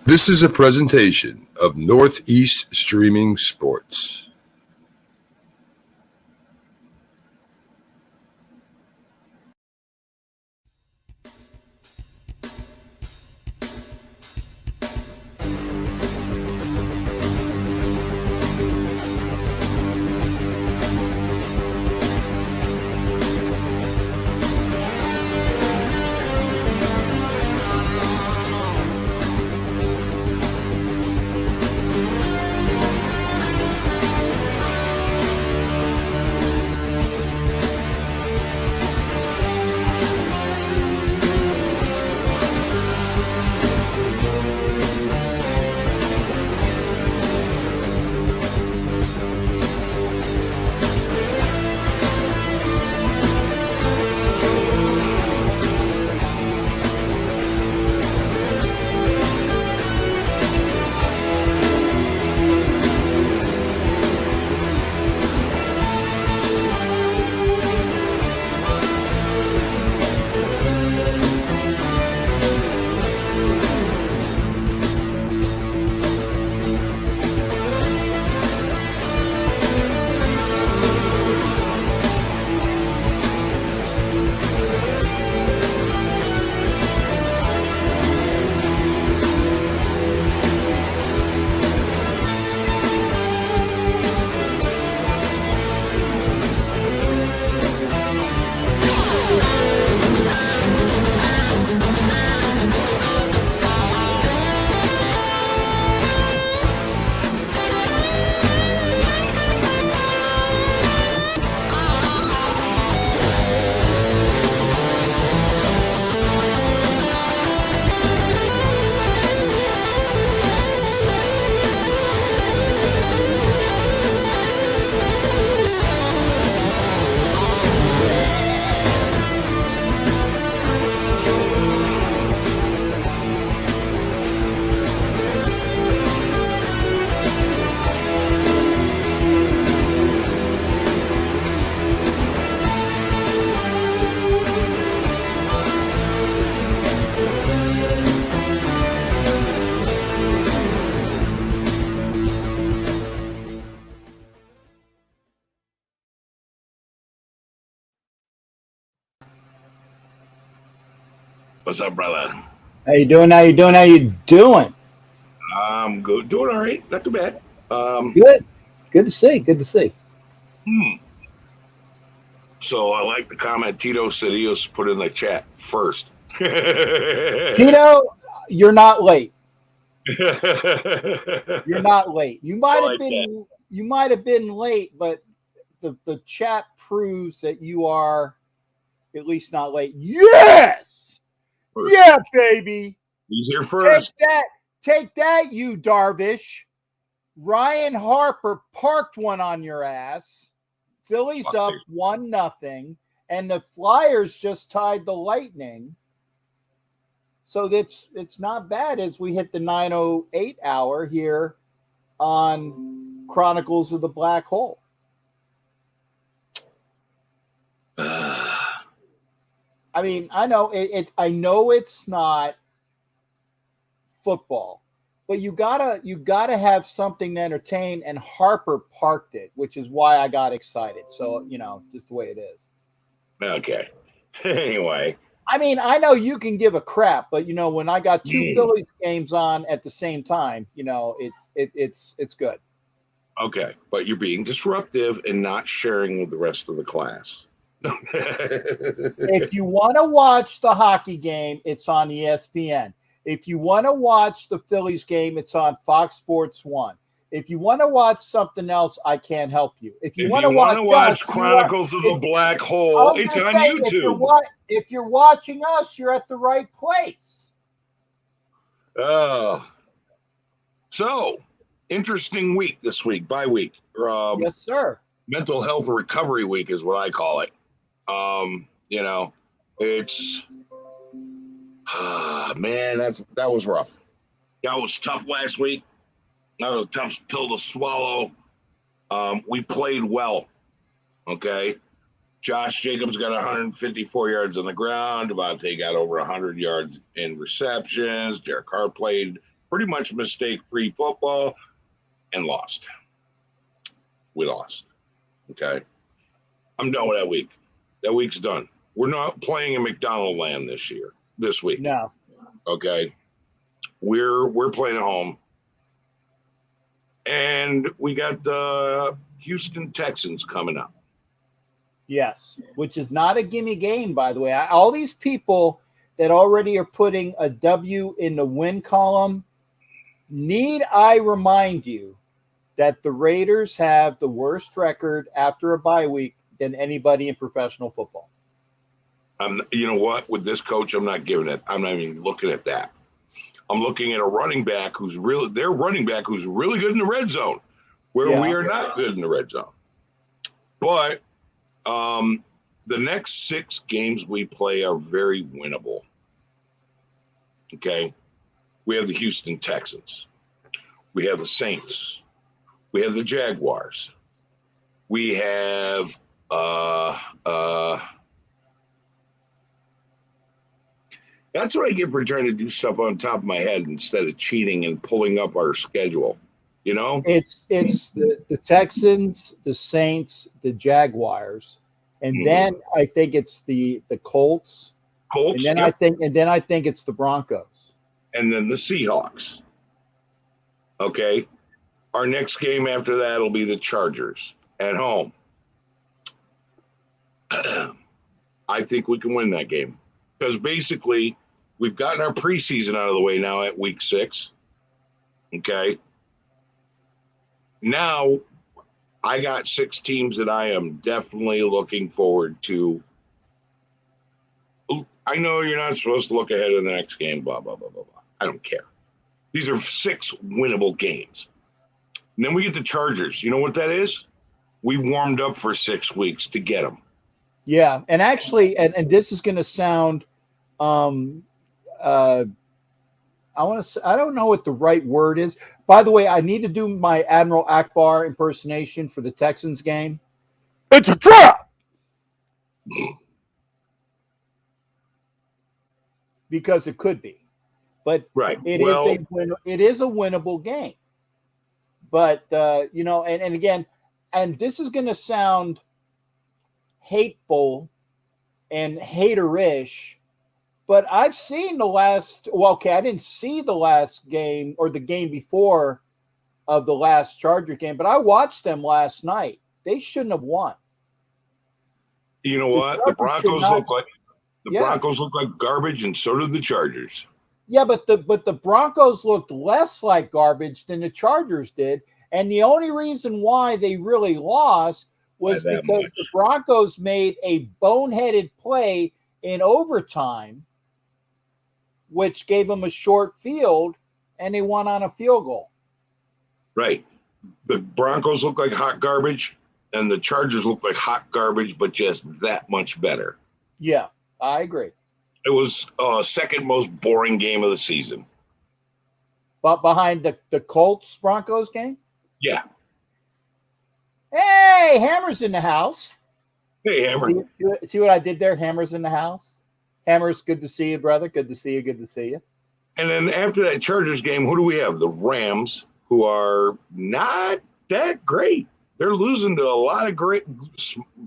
This is a presentation of Northeast Streaming Sports. What's up, brother? How you doing? How you doing? How you doing? I'm good. Doing all right. Not too bad. Good. Good to see. Good to see. So I like the comment Tito Cedillos put in the chat first. Tito, you're not late. You're not late. You might have been. You might have been late, but the chat proves that you are at least not late. Yes. First. Yeah, baby. He's here first. Take that, you Darvish. Ryan Harper parked one on your ass. Phillies up 1-0, and the Flyers just tied the Lightning. So it's not bad as we hit the 9:08 hour here on Chronicles of the Black Hole. I mean, I know I know it's not football, but you gotta have something to entertain. And Harper parked it, which is why I got excited. So just the way it is. Okay. Anyway, I mean, I know you can give a crap, but when I got two Phillies games on at the same time, it's good. Okay, but you're being disruptive and not sharing with the rest of the class. If you want to watch the hockey game, it's on ESPN. If you want to watch the Phillies game, it's on Fox Sports 1. If you want to watch something else, I can't help you. If you want to watch Chronicles of the Black Hole, it's on YouTube. If you're watching us, you're at the right place. So, interesting week this week, bye week. Yes, sir. Mental health recovery week is what I call it. It's man, that was rough. That was tough last week. That was a tough pill to swallow. We played well. Okay. Josh Jacobs got 154 yards on the ground. Devontae got over 100 yards in receptions. Derek Carr played pretty much mistake-free football and lost. We lost. Okay. I'm done with that week. That week's done. We're not playing in McDonald land this week. No. Okay. We're playing at home. And we got the Houston Texans coming up. Yes, which is not a gimme game, by the way. All these people that already are putting a W in the win column, need I remind you that the Raiders have the worst record after a bye week than anybody in professional football. You know what? With this coach, I'm not giving it. I'm not even looking at that. I'm looking at a running back who's really good in the red zone, where we are not good in the red zone. But the next 6 games we play are very winnable. Okay. We have the Houston Texans. We have the Saints. We have the Jaguars. We have that's what I get for trying to do stuff on top of my head instead of cheating and pulling up our schedule. You know, it's the Texans, the Saints, the Jaguars, and then I think it's the Colts. And then I think it's the Broncos. And then the Seahawks. Okay. Our next game after that will be the Chargers at home. I think we can win that game because basically we've gotten our preseason out of the way now at week 6. Okay. Now I got 6 teams that I am definitely looking forward to. I know you're not supposed to look ahead in the next game, blah, blah, blah, blah, blah. I don't care. These are 6 winnable games. And then we get the Chargers. You know what that is? We warmed up for 6 weeks to get them. Yeah, and actually, and this is going to sound, I don't know what the right word is. By the way, I need to do my Admiral Akbar impersonation for the Texans game. It's a trap! Because it could be. But it is a winnable game. But, and again, and this is going to sound hateful and haterish, but I've seen I didn't see the last game or the game before of the last Charger game, but I watched them last night. They shouldn't have won. You know what? The Broncos look like garbage, and so did the Chargers. Yeah, but the Broncos looked less like garbage than the Chargers did, and the only reason why they really lost was because the Broncos made a boneheaded play in overtime, which gave them a short field, and they won on a field goal. Right. The Broncos look like hot garbage, and the Chargers look like hot garbage, but just that much better. Yeah, I agree. It was second most boring game of the season. But behind the Colts-Broncos game? Yeah. Hey, Hammer's in the house. Hey, Hammer. See what I did there? Hammer's in the house. Hammer's, good to see you, brother. Good to see you. Good to see you. And then after that Chargers game, who do we have? The Rams, who are not that great. They're losing to a lot of great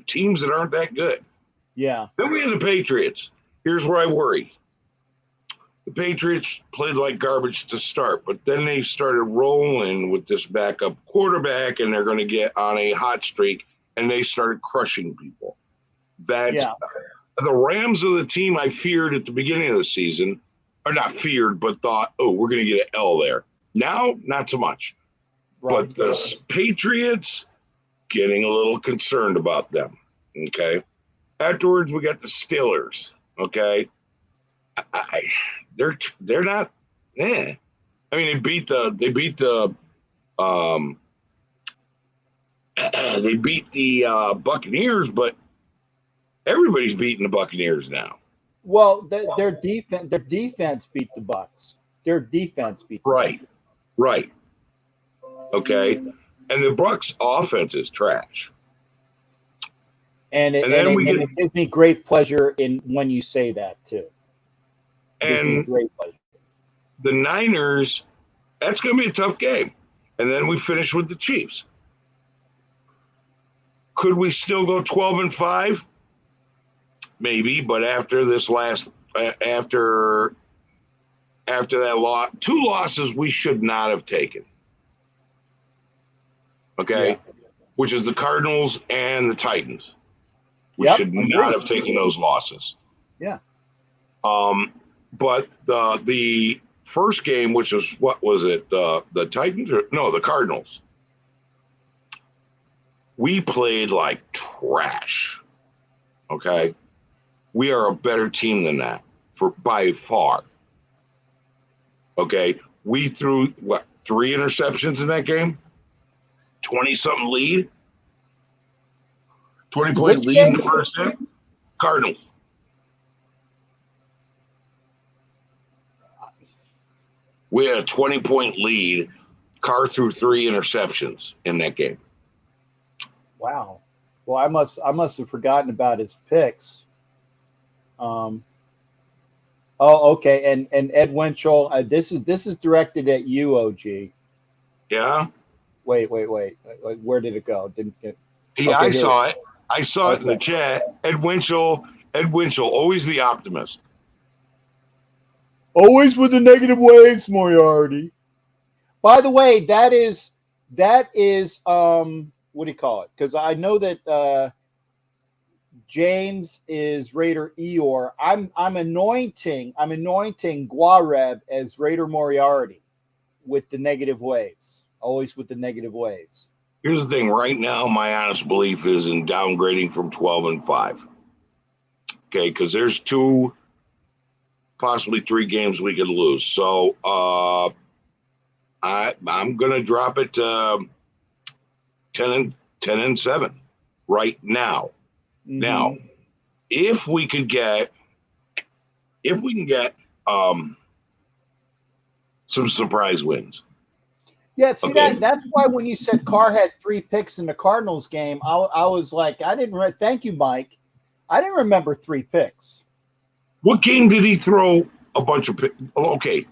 teams that aren't that good. Yeah. Then we have the Patriots. Here's where I worry. The Patriots played like garbage to start, but then they started rolling with this backup quarterback, and they're going to get on a hot streak, and they started crushing people. The Rams are the team I feared at the beginning of the season, or not feared, but thought, oh, we're going to get an L there. Now, not so much. Right. But the Patriots, getting a little concerned about them. Okay. Afterwards, we got the Steelers. Okay. They're not. I mean, they beat the Buccaneers, but everybody's beating the Buccaneers now. Well, their defense beat the Bucs. Their defense beat. Right. Okay, and the Bucs' offense is trash. And it gives me great pleasure when you say that too. And great pleasure. The Niners That's going to be a tough game. And then we finish with the Chiefs. Could we still go 12-5? Maybe, but after this last, after that loss, 2 losses we should not have taken. Okay, yeah. Which is the Cardinals and the Titans. We should not have taken those losses. Yeah. But the first game, which was what was it? The Titans? The Cardinals. We played like trash. Okay. We are a better team than that by far. Okay. We threw 3 interceptions in that game? 20-something lead? 20-point lead in the first half? Cardinals. We had a 20-point lead. Carr threw 3 interceptions in that game. Wow. Well, I must have forgotten about his picks. Okay. And Ed Winchell, this is directed at you, OG. Yeah. Wait. Where did it go? Didn't get. Yeah, okay, I saw it. I saw it in the chat. Ed Winchell, always the optimist. Always with the negative waves, Moriarty. By the way, that is what do you call it? Because I know that James is Raider Eeyore. I'm anointing Guarev as Raider Moriarty with the negative waves. Always with the negative waves. Here's the thing. Right now, my honest belief is in downgrading from 12-5. Okay, because there's 2, possibly 3 games we could lose. So I'm going to drop it to 10-7 right now. Mm-hmm. Now, if we can get some surprise wins. Yeah, see that's why when you said Carr had 3 picks in the Cardinals game, I was like, thank you, Mike. I didn't remember 3 picks. What game did he throw a bunch of picks? Okay.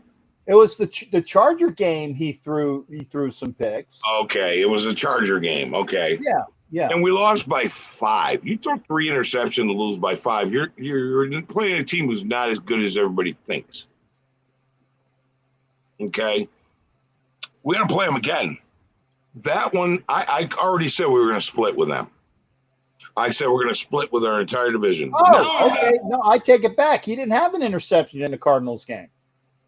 It was the Charger game. He threw some picks. Okay, it was a Charger game. Okay. Yeah. And we lost by 5. You throw 3 interceptions to lose by 5. You're playing a team who's not as good as everybody thinks. Okay. We're going to play them again. That one, I already said we were going to split with them. I said we're going to split with our entire division. Oh, okay. No, I take it back. He didn't have an interception in the Cardinals game.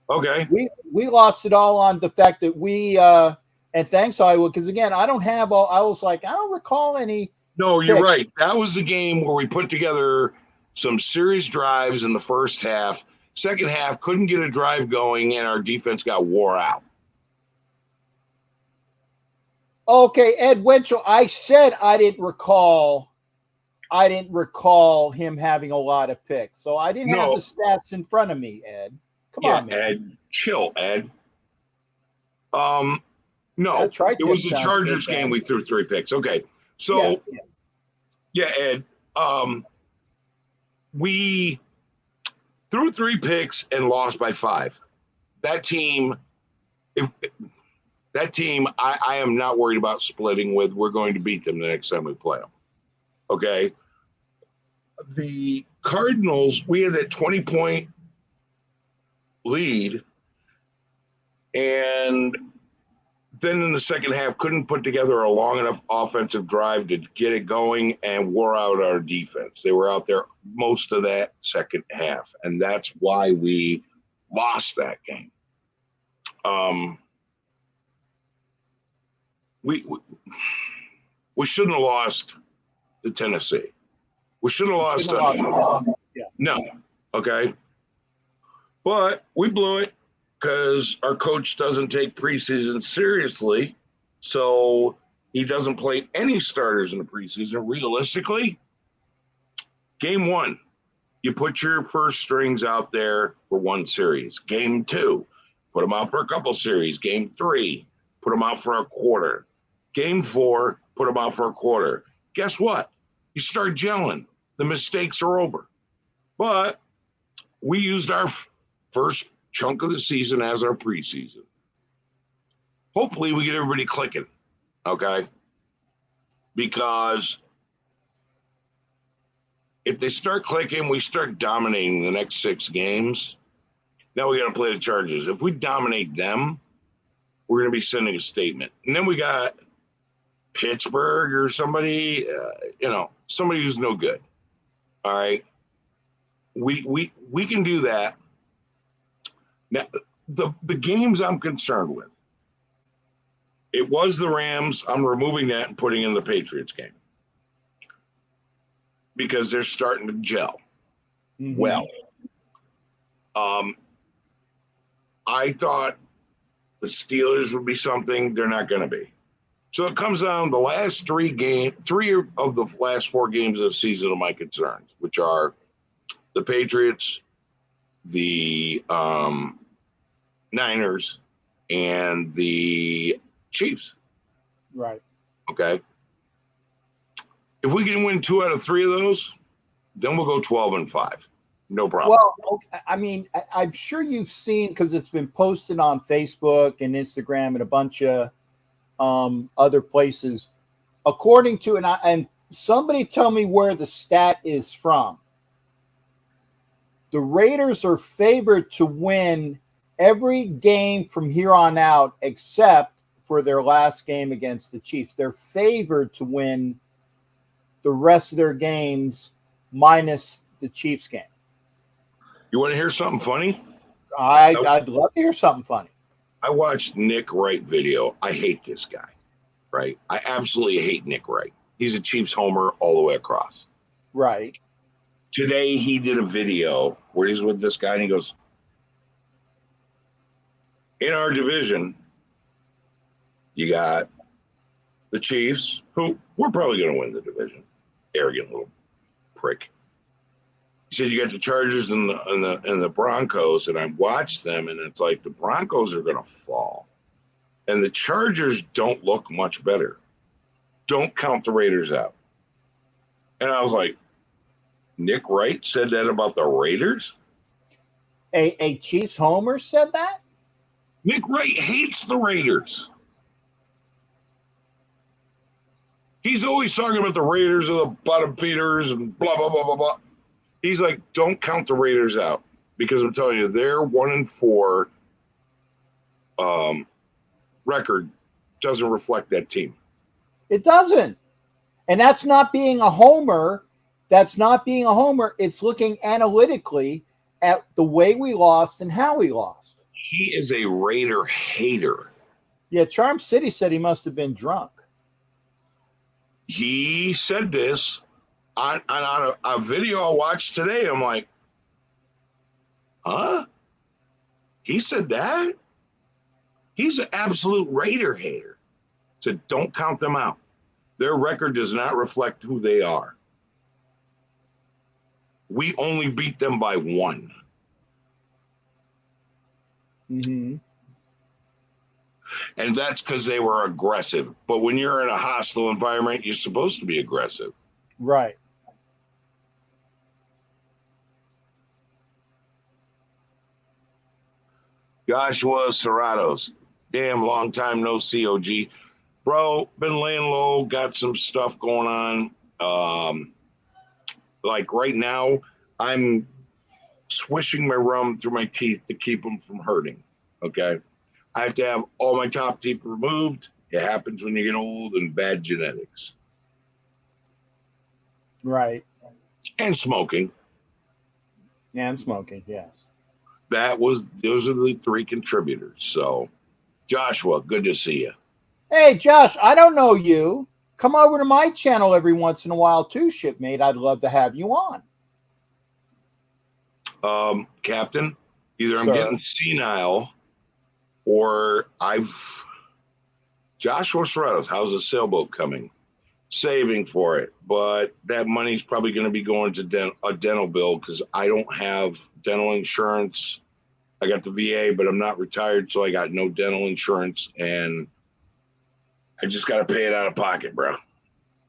Okay. We lost it all on the fact that we and thanks, Hollywood, because again, I don't have all. I was like, I don't recall any. No, you're right. That was the game where we put together some serious drives in the first half. Second half, couldn't get a drive going, and our defense got wore out. Okay, Ed Winchell, I said I didn't recall him having a lot of picks. So I didn't have the stats in front of me, Ed. Come on, man. Ed, chill, Ed. No, it was the Chargers game we threw 3 picks. Okay. So Ed, we threw 3 picks and lost by 5. That team, I am not worried about splitting with. We're going to beat them the next time we play them. Okay. The Cardinals, we had that 20-point lead, and then in the second half couldn't put together a long enough offensive drive to get it going and wore out our defense. They were out there most of that second half, and that's why we lost that game. We shouldn't have lost to Tennessee. We shouldn't have lost to No. Okay. But we blew it because our coach doesn't take preseason seriously. So he doesn't play any starters in the preseason. Realistically, game 1, you put your first strings out there for 1 series. Game 2, put them out for a couple series. Game 3, put them out for a quarter. Game 4, put them out for a quarter. Guess what? You start gelling. The mistakes are over. But we used our first chunk of the season as our preseason. hopefully we get everybody clicking, okay? Because if they start clicking, we start dominating the next 6 games. Now we got to play the Chargers. If we dominate them, we're going to be sending a statement. And then we got Pittsburgh or somebody, somebody who's no good. All right. We can do that. Now, the games I'm concerned with, it was the Rams. I'm removing that and putting in the Patriots game because they're starting to gel. Mm-hmm. Well, I thought the Steelers would be something. They're not going to be. So it comes down to the last 3 of the last 4 games of the season of my concerns, which are the Patriots, the Niners, and the Chiefs. Right. Okay. If we can win 2 out of 3 of those, then we'll go 12-5. No problem. Well, okay. I mean, I'm sure you've seen, because it's been posted on Facebook and Instagram and a bunch of other places. According to, and somebody tell me where the stat is from. The Raiders are favored to win every game from here on out, except for their last game against the Chiefs. They're favored to win the rest of their games minus the Chiefs game. You want to hear something funny? I'd love to hear something funny. I watched Nick Wright video. I hate this guy, right? I absolutely hate Nick Wright. He's a Chiefs homer all the way across. Right. Today he did a video where he's with this guy and he goes, in our division, you got the Chiefs, who we're probably going to win the division. Arrogant little prick. He said you got the Chargers and the Broncos, and I watched them, and it's like the Broncos are going to fall, and the Chargers don't look much better. Don't count the Raiders out. And I was like, Nick Wright said that about the Raiders? A Chiefs homer said that? Nick Wright hates the Raiders. He's always talking about the Raiders are the bottom feeders and blah, blah, blah, blah, blah. He's like, don't count the Raiders out, because I'm telling you, their 1-4 record doesn't reflect that team. It doesn't. And that's not being a homer. That's not being a homer. It's looking analytically at the way we lost and how we lost. He is a Raider hater. Yeah, Charm City said he must have been drunk. He said this on a video I watched today. I'm like, huh? He said that? He's an absolute Raider hater. Said, don't count them out. Their record does not reflect who they are. We only beat them by 1. Mm-hmm. And that's because they were aggressive. But when you're in a hostile environment, you're supposed to be aggressive. Right. Joshua Serratos. Damn, long time no COG. Bro, been laying low, got some stuff going on. Like right now, I'm swishing my rum through my teeth to keep them from hurting. Okay. I have to have all my top teeth removed. It happens when you get old and bad genetics. Right. And smoking. And smoking, yes. Those are the 3 contributors. So, Joshua, good to see you. Hey, Josh, I don't know you. Come over to my channel every once in a while too, shipmate. I'd love to have you on. Captain, either I'm Sir. getting senile or Joshua Serratos, how's the sailboat coming? Saving for it, but that money's probably going to be going to a dental bill because I don't have dental insurance. I got the VA, but I'm not retired, so I got no dental insurance, and I just got to pay it out of pocket, bro.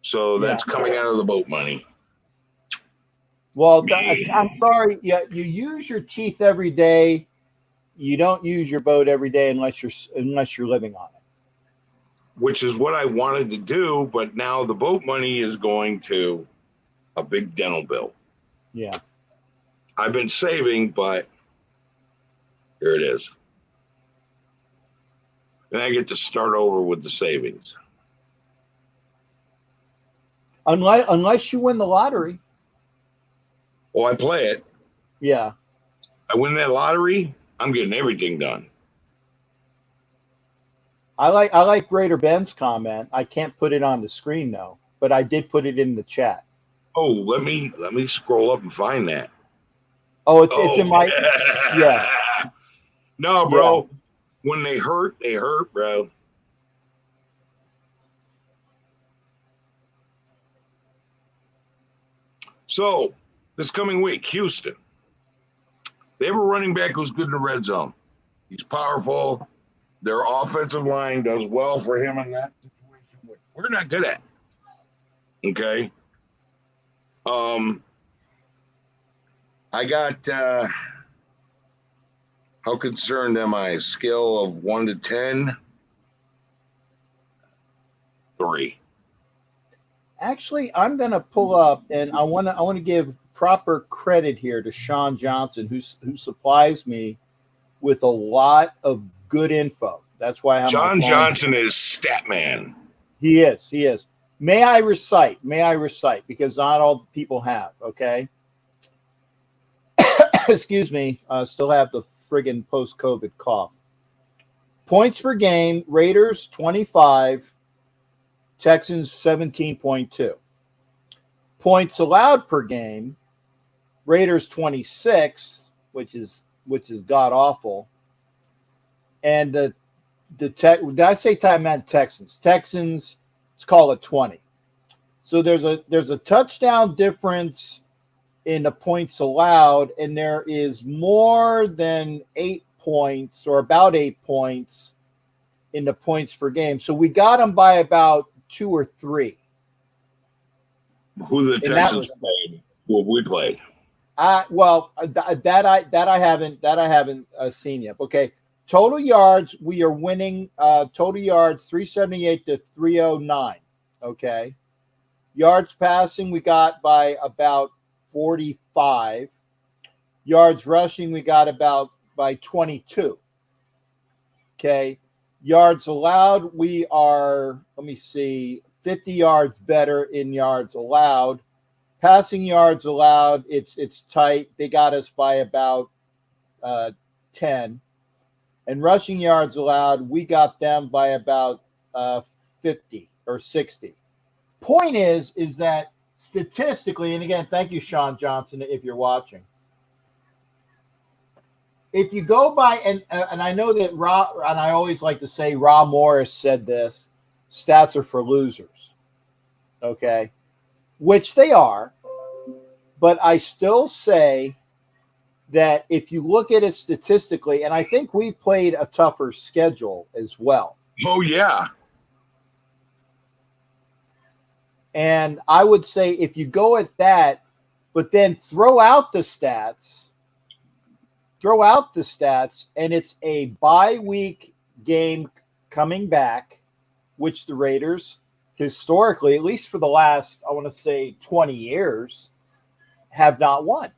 So that's coming out of the boat money. Well, I'm sorry. Yeah, you use your teeth every day. You don't use your boat every day unless you're living on it. which is what I wanted to do. But now the boat money is going to a big dental bill. Yeah. I've been saving, but here it is. And I get to start over with the savings. Unless you win the lottery. Well, I play it. Yeah. I win that lottery, I'm getting everything done. I like Greater Ben's comment. I can't put it on the screen though, but I did put it in the chat. Oh, let me scroll up and find that. Oh, it's in my yeah. No, bro. Yeah. When they hurt, bro. So this coming week, Houston. They have a running back who's good in the red zone. He's powerful. Their offensive line does well for him in that situation, which we're not good at. Okay. I got how concerned am I? Scale of 1 to 10? 3. Actually, I'm gonna pull up, and I want to give proper credit here to Sean Johnson, who supplies me with a lot of good info. That's why I have Sean Johnson is stat man. He is. May I recite? Because not all people have. Okay. Excuse me. Still have the friggin' post-COVID cough. Points per game: Raiders 25, Texans 17.2. Points allowed per game: Raiders 26, which is god awful, and did I say time meant Texans? Texans, let's call it 20. So there's a touchdown difference in the points allowed, and there is more than 8 points or about 8 points in the points per game. So we got them by about 2 or 3. Who the Texans played? Who we played? That I haven't seen yet. Okay, total yards, we are winning. Total yards 378 to 309. Okay, yards passing we got by about 45. Yards rushing we got about by 22. Okay, yards allowed we are, let me see, 50 yards better in yards allowed. Passing yards allowed, it's tight. They got us by about 10. And rushing yards allowed, we got them by about 50 or 60. Point is that statistically, and again, thank you, Sean Johnson, if you're watching. If you go by, and I know that and I always like to say Ra Morris said this, stats are for losers. Okay. Which they are, but I still say that if you look at it statistically, and I think we played a tougher schedule as well. Oh, yeah. And I would say if you go at that, but then throw out the stats, and it's a bye week game coming back, which the Raiders historically, at least for the last, I want to say 20 years, have not won.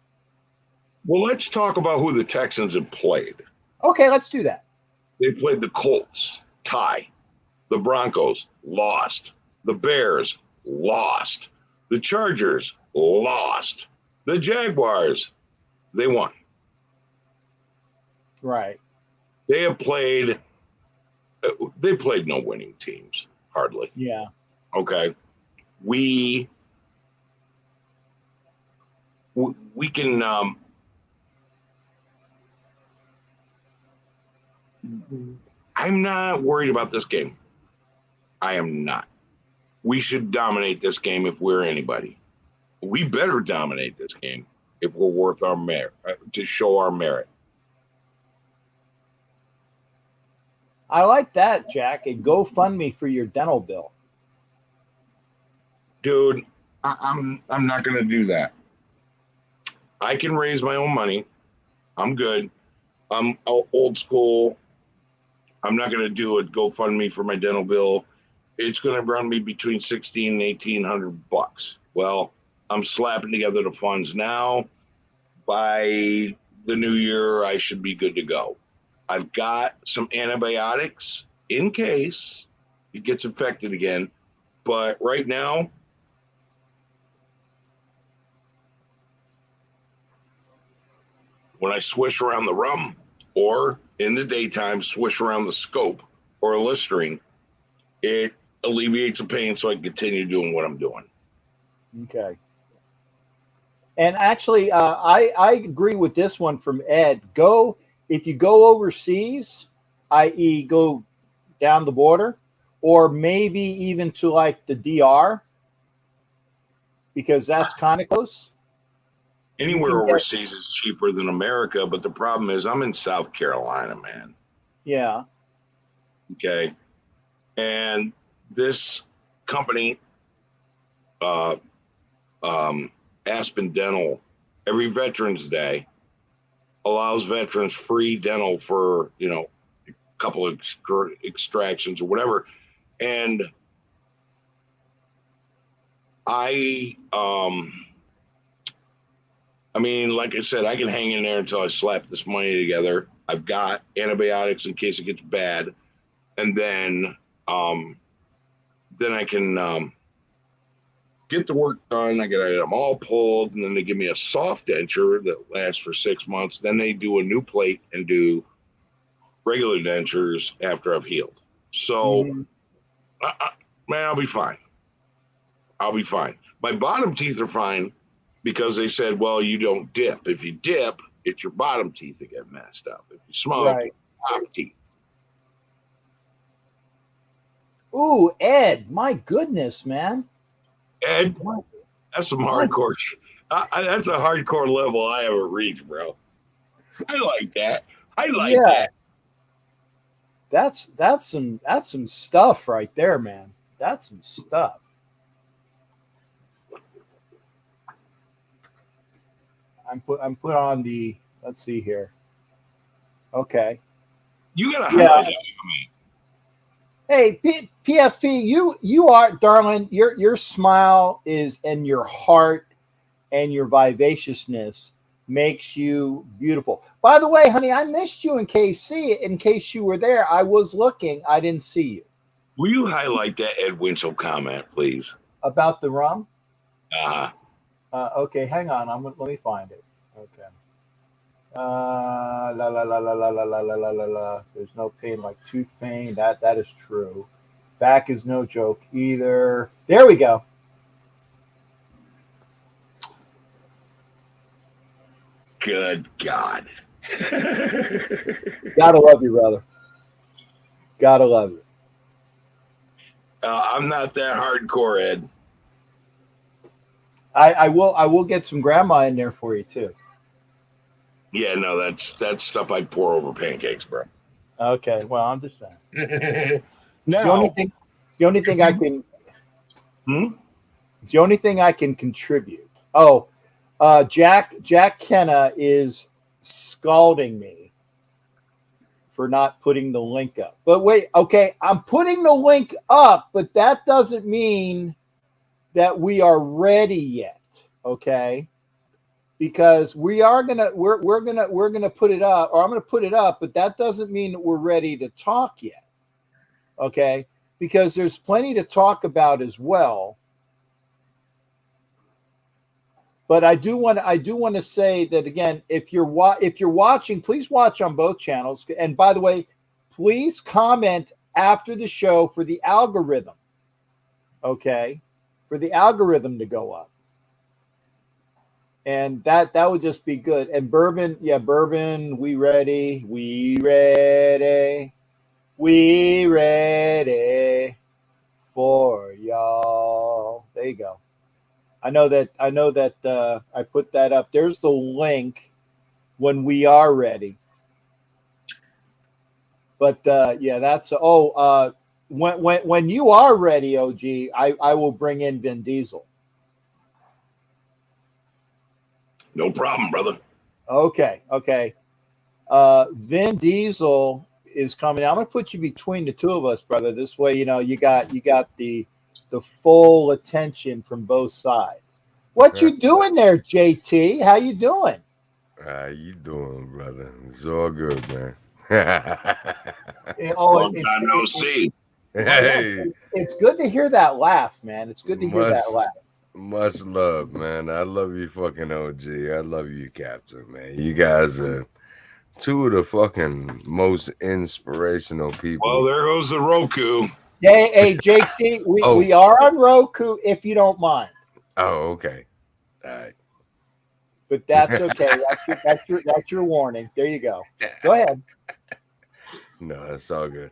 Well, let's talk about who the Texans have played. Okay, let's do that. They played the Colts, tie. The Broncos, lost. The Bears, lost. The Chargers, lost. The Jaguars, they won. Right. They played no winning teams, hardly. Yeah. Okay. We can I'm not worried about this game. I am not. We should dominate this game if we're anybody. We better dominate this game if we're worth our merit, to show our merit. I like that, Jack. And GoFundMe for your dental bill. Dude, I'm not going to do that. I can raise my own money. I'm good. I'm old school. I'm not going to do a GoFundMe for my dental bill it's going to run me between 16 and 1800 bucks. Well, I'm slapping together the funds now. By the new year, I should be good to go. I've got some antibiotics in case it gets infected again. But right now, when I swish around the rum or in the daytime, swish around the scope or Listerine, it alleviates the pain so I can continue doing what I'm doing. Okay. And actually, I agree with this one from Ed. If you go overseas, i.e., go down the border, or maybe even to like the DR, because that's kind of close. Anywhere overseas is cheaper than America, but the problem is I'm in South Carolina, man. Yeah. Okay. And this company, Aspen Dental, every Veterans Day allows veterans free dental for, a couple of extractions or whatever. And I mean, like I said, I can hang in there until I slap this money together. I've got antibiotics in case it gets bad. And then I can get the work done. I get them all pulled, and then they give me a soft denture that lasts for 6 months. Then they do a new plate and do regular dentures after I've healed. So, man, I'll be fine. I'll be fine. My bottom teeth are fine because they said, well, you don't dip. If you dip, it's your bottom teeth that get messed up. If you smoke, it's your top teeth. Ooh, Ed, my goodness, man. Ed, that's some hardcore shit. That's a hardcore level I ever reached, bro. I like that. I like that. That's some stuff right there, man. That's some stuff. I'm put on the. Let's see here. Okay. You gotta highlight that for me. Hey, PSP, you are, darling. Your smile is, and your heart and your vivaciousness makes you beautiful. By the way, honey, I missed you in KC. In case you were there, I was looking. I didn't see you. Will you highlight that Ed Winchell comment, please? About the rum? Uh-huh. Okay, hang on. Let me find it. Okay. La la la la la la la la la la la. There's no pain like tooth pain. That is true. Back is no joke either. There we go. Good God. Gotta love you, brother. Gotta love you. I'm not that hardcore, Ed. I will get some grandma in there for you too. Yeah, no, that's stuff I'd pour over pancakes, bro. Okay, well, I'm just saying. No. The only thing I can. The only thing I can contribute. Oh, Jack Kenna is scalding me for not putting the link up. But wait, okay, I'm putting the link up, but that doesn't mean that we are ready yet. Okay. Because we're gonna put it up, or I'm gonna put it up, but that doesn't mean that we're ready to talk yet. Okay, because there's plenty to talk about as well. But I do want to say that again, if you're watching, please watch on both channels. And by the way, please comment after the show for the algorithm. Okay, for the algorithm to go up. And that would just be good. And Bourbon, we ready for y'all. There you go. I know that I put that up. There's the link when we are ready. But that's when you are ready, OG, I will bring in Vin Diesel. No problem, brother. Okay. Vin Diesel is coming. I'm going to put you between the two of us, brother. This way, you got the full attention from both sides. What you doing there, JT? How you doing? How you doing, brother? It's all good, man. Long time no see. Hey, it's good to hear that laugh, man. It's good to hear that laugh. Much love, man. I love you, fucking OG. I love you, Captain, man. You guys are two of the fucking most inspirational people. Well, there goes the Roku. Hey, JT, we are on Roku if you don't mind. Oh, okay. All right. But that's okay. That's your warning. There you go. Go ahead. No, it's all good.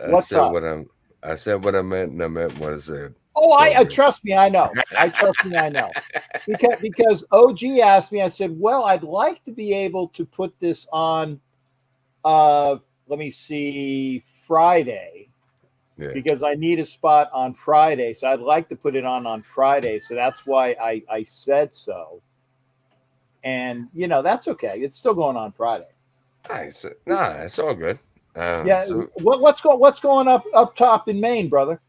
What's up? I said what I meant, and I meant what I said. Oh, I trust me. I know. I know. Because OG asked me. I said, "Well, I'd like to be able to put this on. Let me see, Friday, because I need a spot on Friday. So I'd like to put it on Friday. So that's why I said so. And that's okay. It's still going on Friday. Nice. Nah, it's all good. So what's going up top in Maine, brother?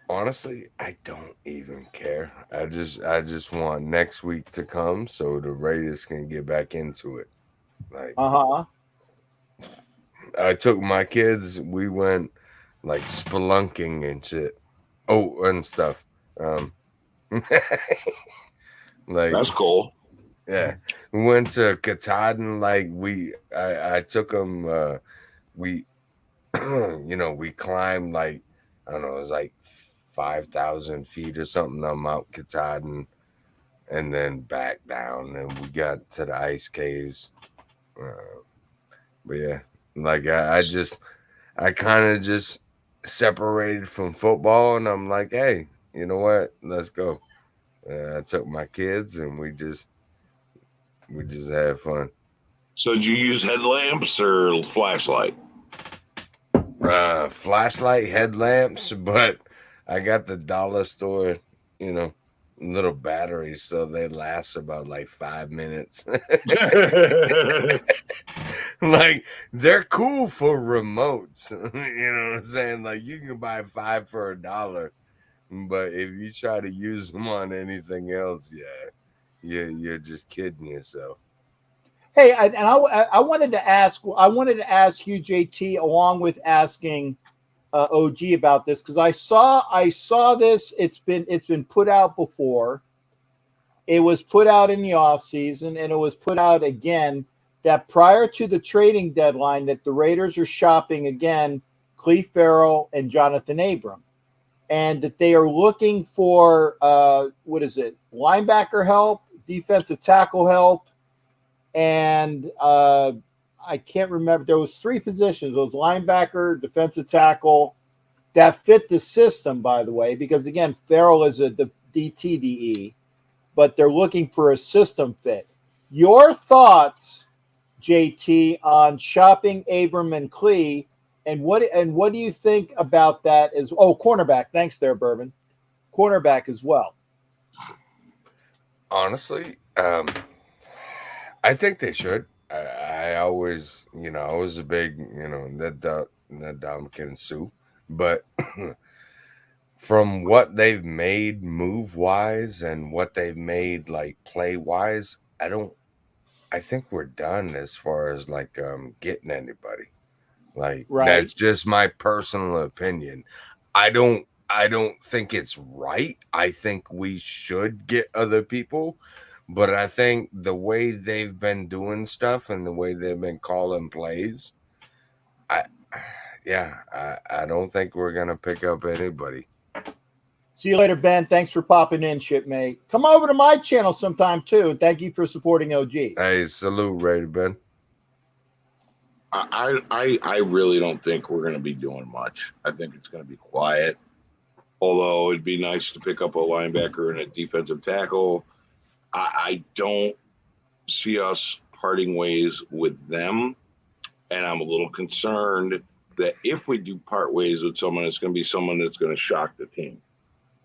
Honestly, I don't even care. I just want next week to come so the Raiders can get back into it. Like, I took my kids. We went like spelunking and shit. Oh, and stuff. Like, that's cool. Yeah, we went to Katahdin. Like I took them. We, we climbed like, I don't know, it was like 5,000 feet or something on Mount Katahdin, and then back down, and we got to the ice caves. But yeah, like I kind of just separated from football, and I'm like, hey, you know what? Let's go. I took my kids, and we just had fun. So did you use headlamps or flashlight? Flashlight, headlamps, but I got the dollar store, little batteries, so they last about like 5 minutes. Like, they're cool for remotes. You know what I'm saying? Like, you can buy 5 for $1, but if you try to use them on anything else, you're just kidding yourself. Hey, I wanted to ask you, JT, along with asking OG about this, because I saw this. It's been put out before. It was put out in the off season, and it was put out again that prior to the trading deadline, that the Raiders are shopping again Cleve Farrell and Jonathan Abram, and that they are looking for linebacker help, defensive tackle help. And I can't remember. There was 3 positions. It was linebacker, defensive tackle, that fit the system, by the way, because, again, Farrell is a DTDE, but they're looking for a system fit. Your thoughts, JT, on shopping Abram and Clee, and what do you think about that cornerback. Thanks there, Bourbon. Cornerback as well. Honestly, I think they should. I always, I was a big, Ned Dominican Sue, but from what they've made move wise and what they've made like play wise, I think we're done as far as like getting anybody. Like, that's just my personal opinion. I don't think it's right. I think we should get other people. But I think the way they've been doing stuff and the way they've been calling plays, I don't think we're going to pick up anybody. See you later, Ben. Thanks for popping in, shipmate. Come over to my channel sometime, too. And thank you for supporting OG. Hey, salute, Raider Ben. I really don't think we're going to be doing much. I think it's going to be quiet. Although it'd be nice to pick up a linebacker and a defensive tackle. I don't see us parting ways with them. And I'm a little concerned that if we do part ways with someone, it's going to be someone that's going to shock the team.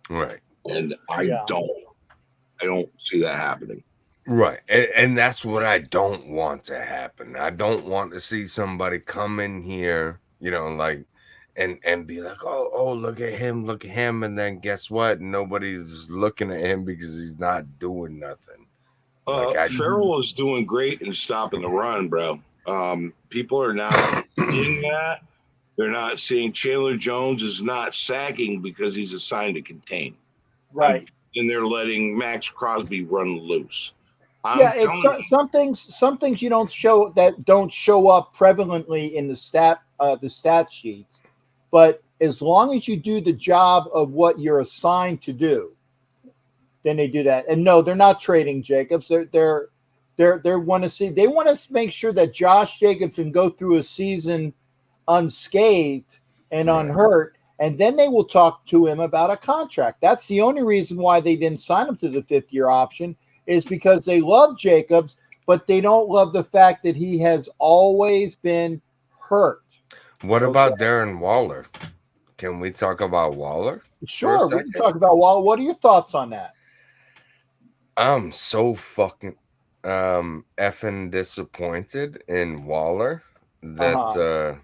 Right. And I don't see that happening. Right. And that's what I don't want to happen. I don't want to see somebody come in here, like and be like, oh, look at him. And then guess what? Nobody's looking at him because he's not doing nothing. Like Farrell is doing great in stopping the run, bro. People are not seeing that. They're not seeing Chandler Jones is not sacking because he's assigned to contain. Right. And they're letting Max Crosby run loose. It's some things you don't show that don't show up prevalently in the stat sheets, but as long as you do the job of what you're assigned to do, then they do that. And no, they're not trading Jacobs. They want to make sure that Josh Jacobs can go through a season unscathed and unhurt, and then they will talk to him about a contract. That's the only reason why they didn't sign him to the 5th-year option, is because they love Jacobs, but they don't love the fact that he has always been hurt. What about Darren Waller? Can we talk about Waller? Sure, we can talk about Waller. What are your thoughts on that? I'm so fucking effing disappointed in Waller that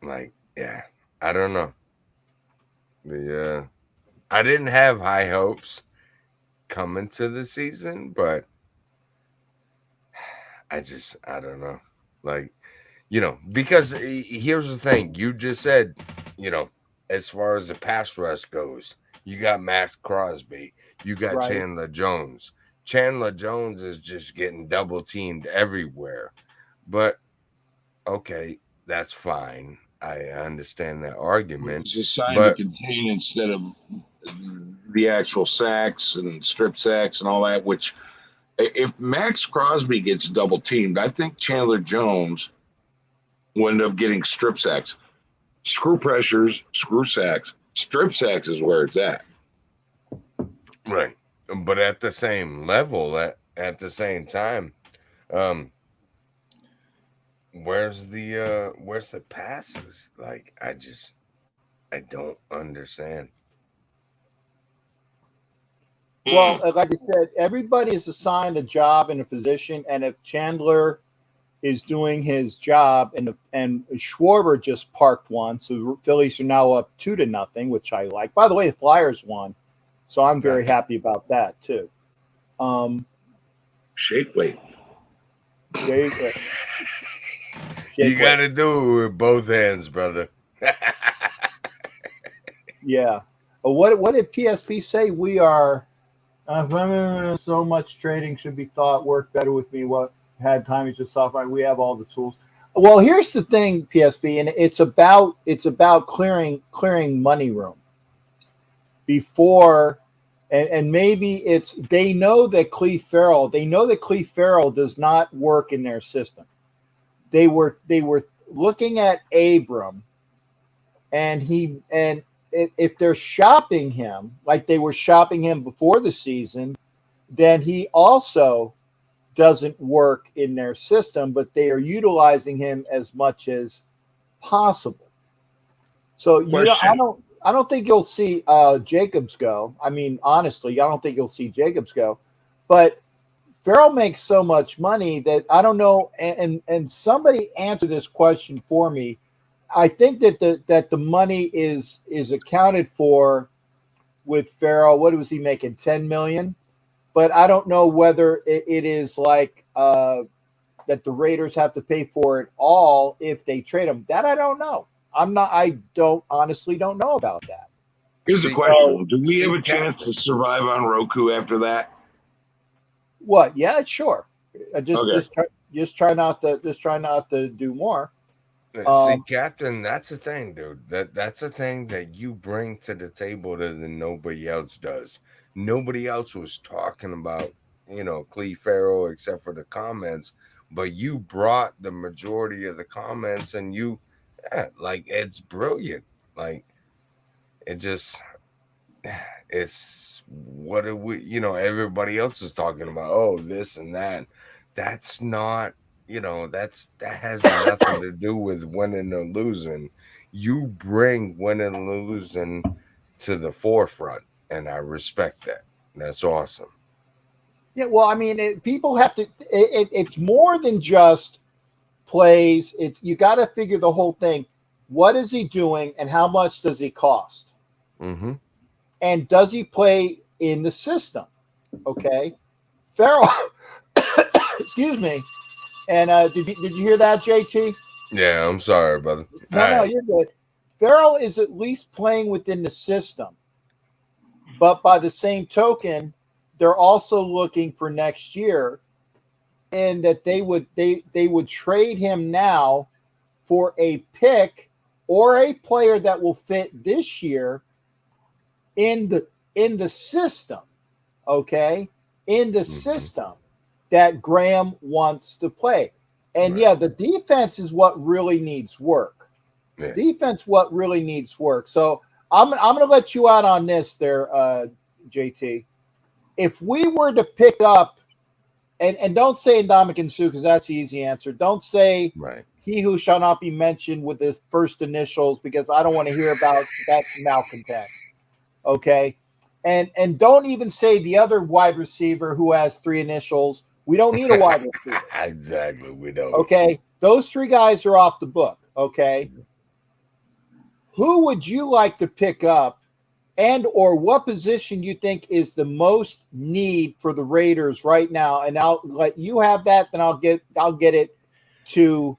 I don't know. I didn't have high hopes coming to the season, but I don't know. Like, because here's the thing. You just said, as far as the pass rush goes, you got Max Crosby, you got Chandler Jones. Chandler Jones is just getting double teamed everywhere. But okay, that's fine. I understand that argument. It's assigned to contain instead of the actual sacks and strip sacks and all that, which if Max Crosby gets double teamed, I think Chandler Jones will end up getting strip sacks. Screw pressures, screw sacks. Strip sacks is where it's at. Right. But at the same level, at the same time, where's the passes? Like, I don't understand. Well, like I said, everybody is assigned a job and a position, and if Chandler is doing his job, and Schwarber just parked one, so the Phillies are now up 2-0, which I like. By the way, the Flyers won, so I'm very happy about that too. Shake weight. You got to do it with both hands, brother. Yeah. What did PSP say? We are so much trading should be thought work better with me. What had time is just software. We have all the tools. Well, here's the thing, PSP, and it's about clearing money room before, and maybe they know that Cleve Farrell does not work in their system. They were looking at Abram, and if they're shopping him like they were shopping him before the season, then he also doesn't work in their system, but they are utilizing him as much as possible. So I don't think you'll see Jacobs go. I mean, honestly, I don't think you'll see Jacobs go. But Farrell makes so much money that I don't know. And somebody answer this question for me. I think that the money is accounted for with Farrell. What was he making? $10 million. But I don't know whether it is like that the Raiders have to pay for it all if they trade him. That I don't know. I honestly don't know about that. Here's the question: do we have a chance to survive on Roku after that? What? Yeah, sure. Just try not to do more. See, Captain, that's the thing, dude. That's a thing that you bring to the table that nobody else does. Nobody else was talking about, Cleve Farrell except for the comments, but you brought the majority of the comments, and it's brilliant. Like, it's what everybody else is talking about. Oh, this and that. That's not. That has nothing to do with winning or losing. You bring winning and losing to the forefront, and I respect that. That's awesome. Yeah, well, I mean, people have to. It's more than just plays. It's you got to figure the whole thing. What is he doing, and how much does he cost? Mm-hmm. And does he play in the system? Okay, Farrell. Excuse me. And did you hear that, JT? Yeah, I'm sorry, brother. No, All no, right. you're good. Farrell is at least playing within the system, but by the same token, they're also looking for next year, and that they would trade him now for a pick or a player that will fit this year in the system. Okay, in the Mm-hmm. system that Graham wants to play. And Right. yeah, the defense is what really needs work. Yeah. Defense, what really needs work. So I'm going to let you out on this there, JT. If we were to pick up, and don't say Ndamukong Suh because that's the easy answer. Don't say Right. he who shall not be mentioned with his first initials because I don't want to hear about that malcontent. Okay. And don't even say the other wide receiver who has three initials. We don't need a wide receiver. Exactly. We don't. Okay. Those three guys are off the book. Okay. Who would you like to pick up and or what position you think is the most need for the Raiders right now? And I'll let you have that, then I'll get it to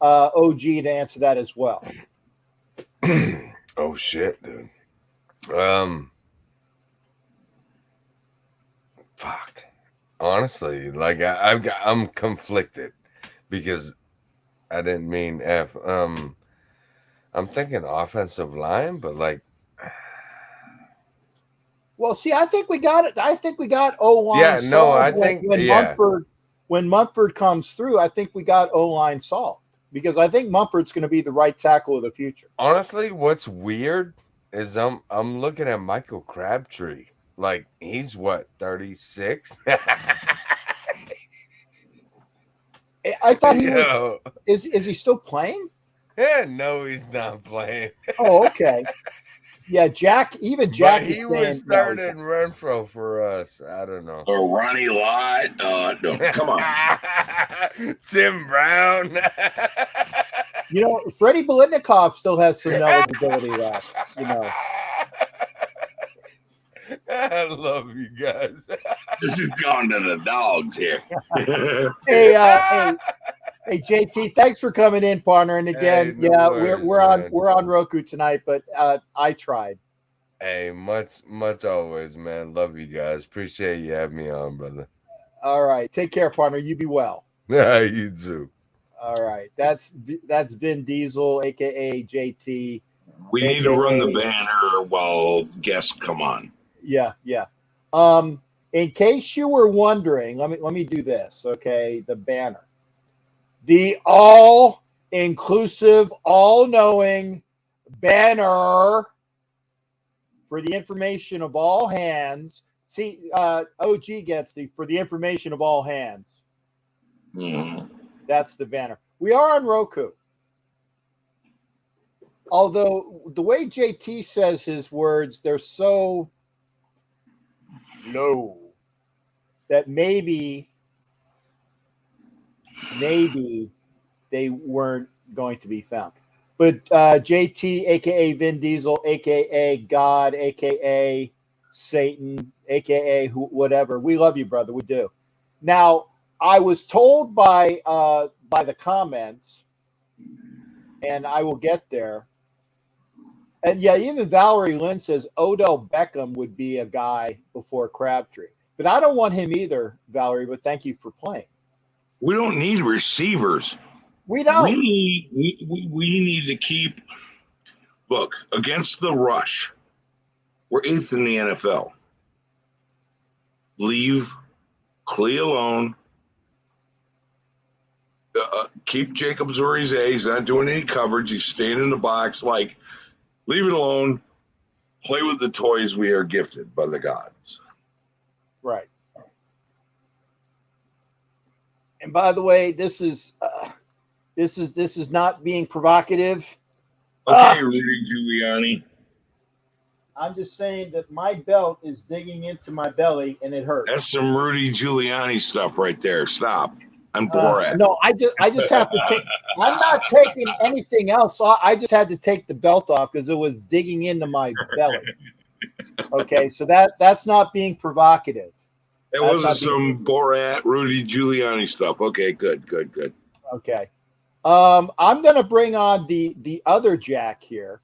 OG to answer that as well. Oh shit, dude. Fuck. Honestly, like I'm conflicted because I didn't mean F. I'm thinking offensive line, but like, Well, see, I think we got it. I think we got O line yeah, no, solved I think, when Munford comes through. I think we got O line solved because I think Munford's going to be the right tackle of the future. honestly, what's weird is I'm looking at Michael Crabtree. Like he's what 36. I thought he was. Yo. Is he still playing? Yeah, no, he's not playing. Oh, okay. Yeah, Jack. Even Jack But is he saying was no. third in Renfro for us. I don't know. Or Ronnie Lott. No, come on. Tim Brown. You know, Freddie Bolitnikov still has some eligibility left. You know, I love you guys. This is going to the dogs here. hey, JT, thanks for coming in, partner. And again, Hey, no worries, we're on Roku tonight, but I tried. Hey, much always, man. Love you guys. Appreciate you having me on, brother. All right, take care, partner. You be well. You too. All right, that's Vin Diesel, aka JT. We need to run the banner while guests come on. Yeah. In case you were wondering, let me do this. Okay, the banner, the all-inclusive, all-knowing banner for the information of all hands. See, OG gets for the information of all hands. Mm-hmm. That's the banner. We are on Roku. Although the way JT says his words, they're so low that maybe they weren't going to be found. But JT, aka Vin Diesel, aka God, aka Satan, aka whatever. We love you, brother. We do. Now, I was told by the comments, and I will get there. And yeah, even Valerie Lynn says Odell Beckham would be a guy before Crabtree. But I don't want him either, Valerie, but thank you for playing. We don't need receivers. We don't. We need to keep, look, against the rush. We're 8th in the NFL. Leave Clee alone. Keep Jacobs where he's at. He's not doing any coverage. He's staying in the box. Like, leave it alone. Play with the toys we are gifted by the gods. Right. And by the way, this is not being provocative. Okay, Rudy Giuliani. I'm just saying that my belt is digging into my belly and it hurts. That's some Rudy Giuliani stuff right there. Stop. I'm Borat. No, I just have to take. I'm not taking anything else off. I just had to take the belt off because it was digging into my belly. Okay, so that's not being provocative. It wasn't some Borat, Rudy Giuliani stuff. Okay, good. Okay. I'm gonna bring on the other Jack here.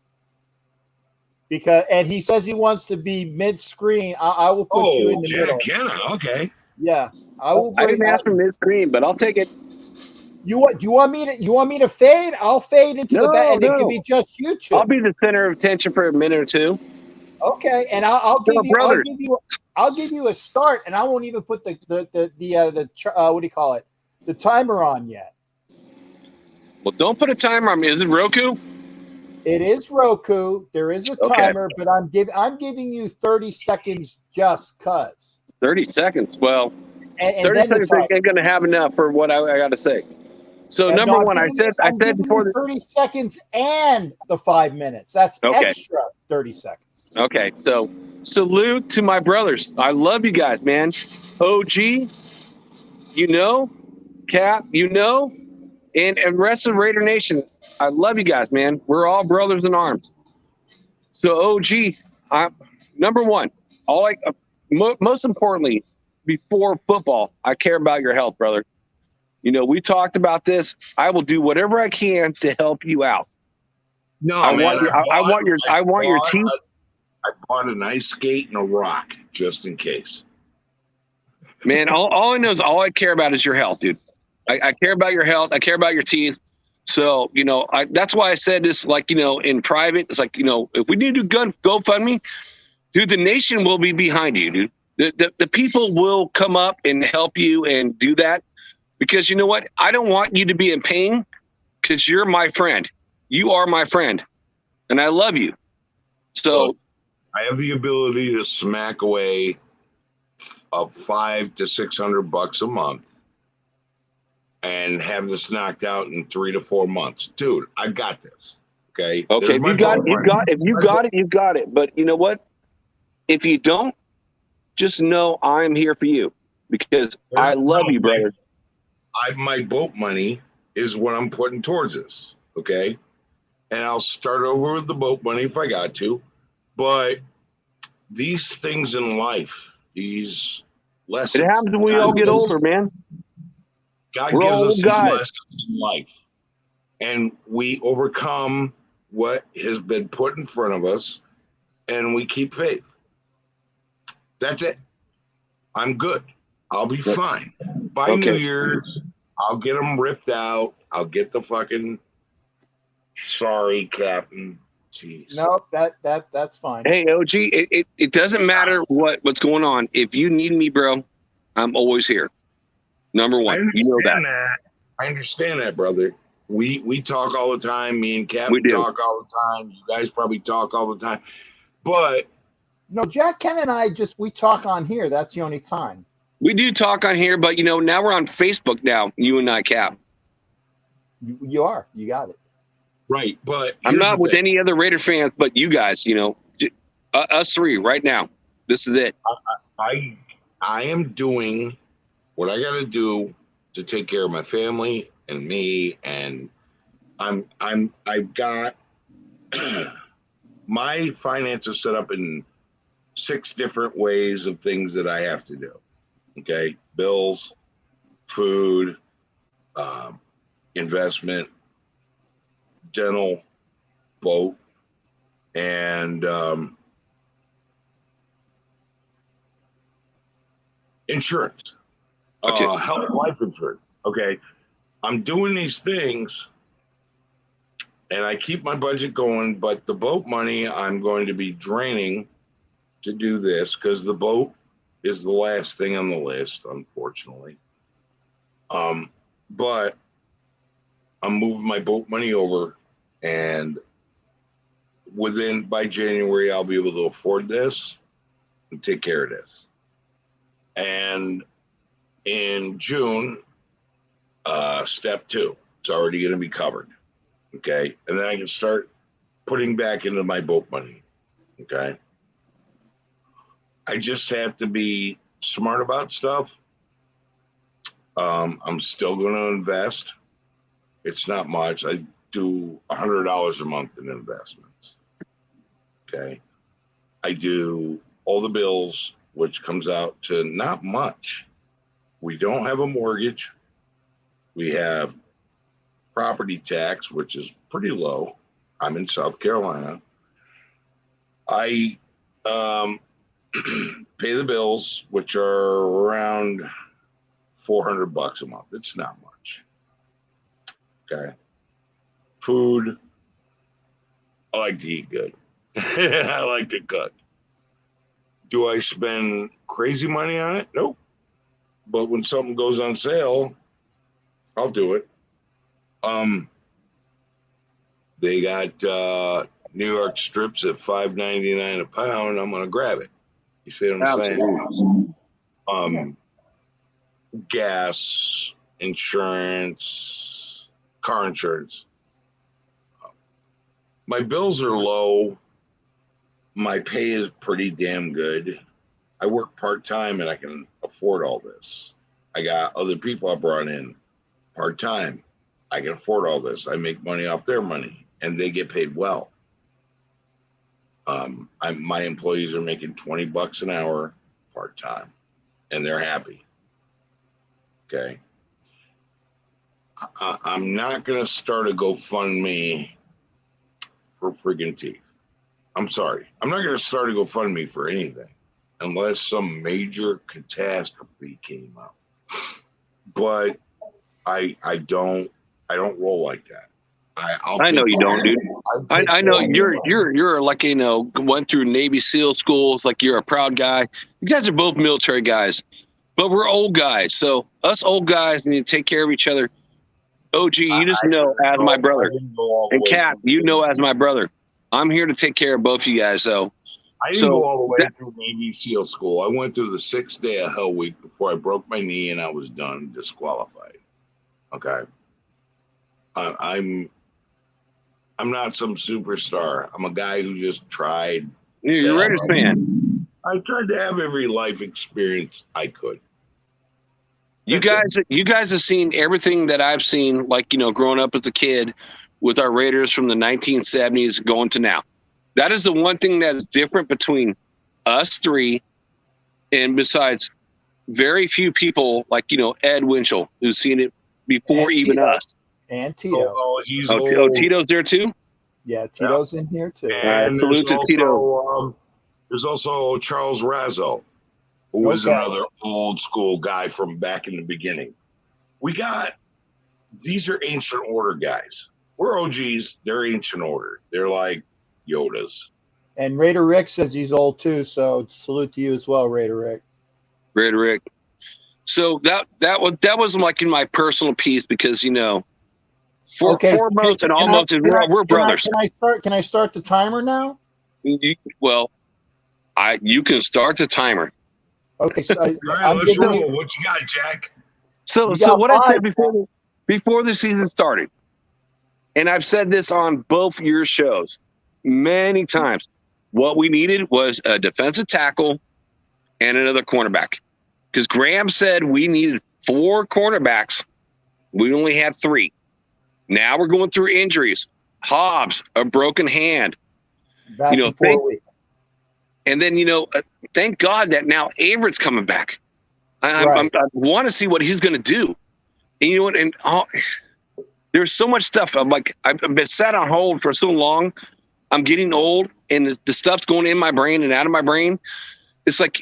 And he says he wants to be mid-screen. I will put you in the middle. Kenna, okay. Yeah. I didn't ask for mid-screen, but I'll take it. You want me to fade? I'll fade into the back, and it can be just you two. I'll be the center of attention for a minute or two. Okay, and I'll give you a start, and I won't even put the what do you call it? The timer on yet. Well, don't put a timer on me. Is it Roku? It is Roku. There is a timer, but I'm giving you 30 seconds just cause. 30 seconds. Well, and 30 seconds ain't going to have enough for what I got to say. So number one, I said before 30 seconds and the 5 minutes. That's extra 30 seconds. Okay. So salute to my brothers. I love you guys, man. OG, Cap, and rest of Raider Nation. I love you guys, man. We're all brothers in arms. So OG, number one, most importantly, before football, I care about your health, brother. We talked about this. I will do whatever I can to help you out. No, I want your teeth. I bought an ice skate and a rock just in case. Man, all I know is all I care about is your health, dude. I care about your health. I care about your teeth. So, that's why I said this, in private. It's like, if we need to do GoFundMe, dude, the nation will be behind you, dude. The people will come up and help you and do that. Because you know what? I don't want you to be in pain because you're my friend. You are my friend. And I love you. So I have the ability to smack away $500 to $600 a month and have this knocked out in 3 to 4 months. Dude, I got this. Okay. Okay. You got it. But you know what? If you don't, just know I'm here for you because I love you, brother. My boat money is what I'm putting towards this. Okay. And I'll start over with the boat money if I got to. But these things in life, these lessons. It happens when we all get older, man. God gives us these lessons in life. And we overcome what has been put in front of us and we keep faith. That's it. I'm good. I'll be fine. By New Year's, I'll get them ripped out. I'll get the fucking sorry, Captain. Jeez. No, that's fine. Hey, OG, it doesn't matter what's going on. If you need me, bro, I'm always here. Number one, you know that. I understand that, brother. We talk all the time. Me and Captain talk all the time. You guys probably talk all the time. But no, Jack, Ken, and I we talk on here. That's the only time. We do talk on here, but now we're on Facebook now. You and I, Cap. You are. You got it. Right, but I'm not with any other Raider fans, but you guys. Us three right now. This is it. I am doing what I got to do to take care of my family and me, and I've got my finances set up in 6 different ways of things that I have to do. Okay, bills, food, investment, dental, boat, and insurance. Health, life insurance. Okay, I'm doing these things, and I keep my budget going. But the boat money, I'm going to be draining to do this because the boat is the last thing on the list, unfortunately. But I'm moving my boat money over, and by January, I'll be able to afford this and take care of this. And in June, step 2, it's already going to be covered. Okay. And then I can start putting back into my boat money. Okay. I just have to be smart about stuff. I'm still going to invest. It's not much. I do $100 a month in investments. Okay. I do all the bills, which comes out to not much. We don't have a mortgage. We have property tax, which is pretty low. I'm in South Carolina. I pay the bills, which are around $400 a month. It's not much. Okay. Food. I like to eat good. I like to cook. Do I spend crazy money on it? Nope. But when something goes on sale, I'll do it. They got New York strips at $5.99 a pound. I'm gonna grab it. You see what I'm saying? Gas, insurance, car insurance. My bills are low. My pay is pretty damn good. I work part-time and I can afford all this. I got other people I brought in part-time. I can afford all this. I make money off their money and they get paid well. My employees are making $20 an hour part-time and they're happy. Okay. I'm not going to start a GoFundMe for friggin' teeth. I'm sorry. I'm not going to start a GoFundMe for anything unless some major catastrophe came up. But I don't roll like that. I know you don't, dude. I know you're like, went through Navy SEAL schools. Like, you're a proud guy. You guys are both military guys, but we're old guys. So us old guys need to take care of each other. OG, you just know as my brother, and Cap, you know as my brother. I'm here to take care of both of you guys. So I didn't go all the way through Navy SEAL school. I went through the 6th day of Hell Week before I broke my knee and I was done, disqualified. Okay. I'm not some superstar. I'm a guy who just tried. You're a Raiders fan. I tried to have every life experience I could. You guys have seen everything that I've seen, like, growing up as a kid with our Raiders from the 1970s going to now. That is the one thing that is different between us three, and besides very few people like, Ed Winchell, who's seen it before and even Tito. Us. And Tito. Tito's there too? Yeah, Tito's in here too. And salute to Tito. There's also Charles Razzo, who was another old school guy from back in the beginning. These are ancient order guys. We're OGs. They're ancient order. They're like Yodas. And Raider Rick says he's old too. So salute to you as well, Raider Rick. Raider Rick. So that was like in my personal piece because, foremost and almost, we're brothers. Can I start the timer now? You can start the timer. Okay, so all right, let's roll. What you got, Jack? So what I said before the season started, and I've said this on both your shows many times, what we needed was a defensive tackle and another cornerback. Because Graham said we needed 4 cornerbacks. We only had 3. Now we're going through injuries. Hobbs, a broken hand. And then, thank God that now Averett's coming back. I want to see what he's going to do. And there's so much stuff. I'm like, I've been sat on hold for so long. I'm getting old, and the stuff's going in my brain and out of my brain. It's like,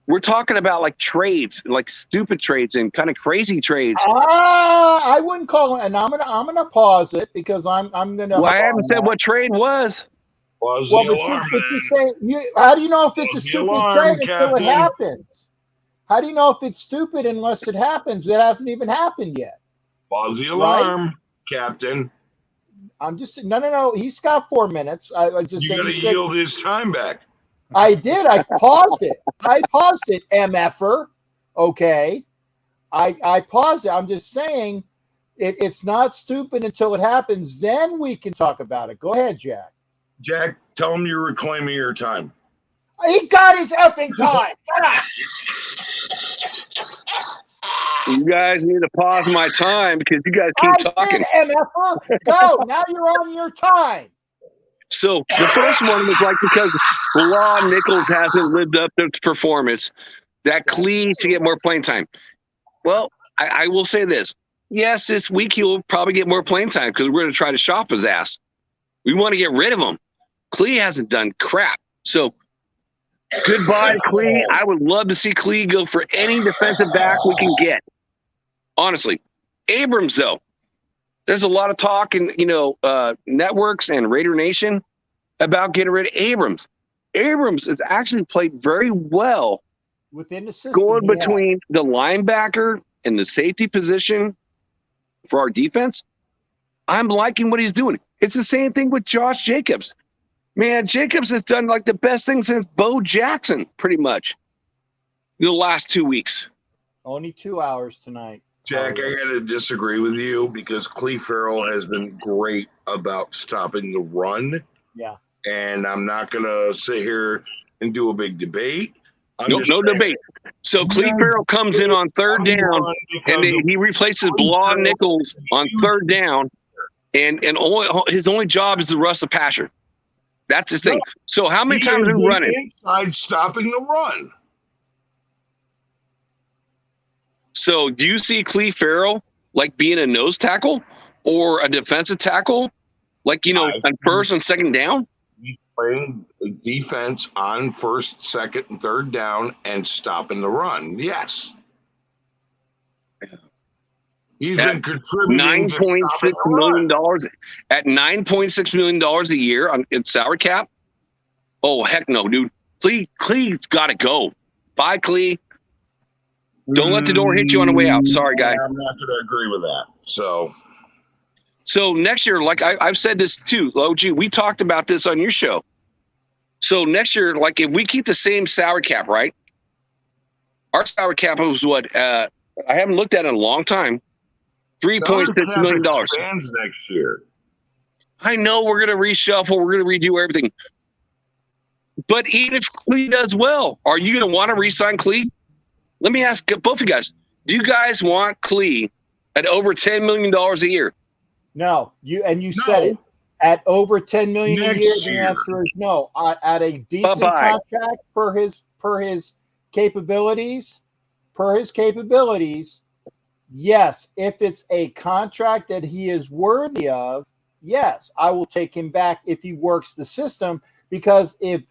we're talking about like trades, like stupid trades and kind of crazy trades. I wouldn't call it, and I'm gonna pause it because I'm gonna. Well, I haven't said what trade was. Well, how do you know if it's a stupid trade until it happens? How do you know if it's stupid unless it happens? It hasn't even happened yet. Pause the alarm, Captain. I'm just no. He's got 4 minutes. I just you got to yield his time back. I did. I paused it. MFer. Okay. I paused it. I'm just saying it's not stupid until it happens. Then we can talk about it. Go ahead, Jack. Jack, tell him you're reclaiming your time. He got his effing time. Shut up. You guys need to pause my time because you guys keep talking. I did, MFer. Go. Now you're on your time. So the first one was like because Law Nichols hasn't lived up to its performance, that Klee should get more playing time. Well, I will say this. Yes, this week he'll probably get more playing time because we're going to try to shop his ass. We want to get rid of him. Klee hasn't done crap. So goodbye, Klee. I would love to see Klee go for any defensive back we can get. Honestly. Abrams, though. There's a lot of talk in, networks and Raider Nation about getting rid of Abrams. Abrams has actually played very well within the system, going between the linebacker and the safety position for our defense. I'm liking what he's doing. It's the same thing with Josh Jacobs. Man, Jacobs has done like the best thing since Bo Jackson, pretty much, the last 2 weeks. Only 2 hours tonight. Jack, I got to disagree with you because Cleve Farrell has been great about stopping the run. Yeah. And I'm not going to sit here and do a big debate. No debate. So Cleve Farrell comes in on third down, and he replaces Law Nichols on third down, and his only job is to rush the passer. That's his thing. So how many times are we running? Inside stopping the run. So do you see Cleve Farrell like being a nose tackle or a defensive tackle, like, on first and second down? He's playing defense on first, second, and third down and stopping the run. Yes. He's been contributing $9.6 million at $9.6 million a year in salary cap. Oh, heck no, dude. Cleve's got to go. Bye, Cleve. Don't let the door hit you on the way out. Sorry, guy. I'm not going to agree with that. So next year, like I've said this too, OG, we talked about this on your show. So next year, like if we keep the same salary cap, right? Our salary cap was what? I haven't looked at it in a long time. $3.6 million. Expands next year. I know we're going to reshuffle. We're going to redo everything. But even if Clee does well, are you going to want to re-sign Clee? Let me ask both of you guys. Do you guys want Clee at over $10 million a year? No. You said it. At over $10 million a year, the answer is no. At a decent contract per his capabilities, yes. If it's a contract that he is worthy of, yes, I will take him back if he works the system. Because if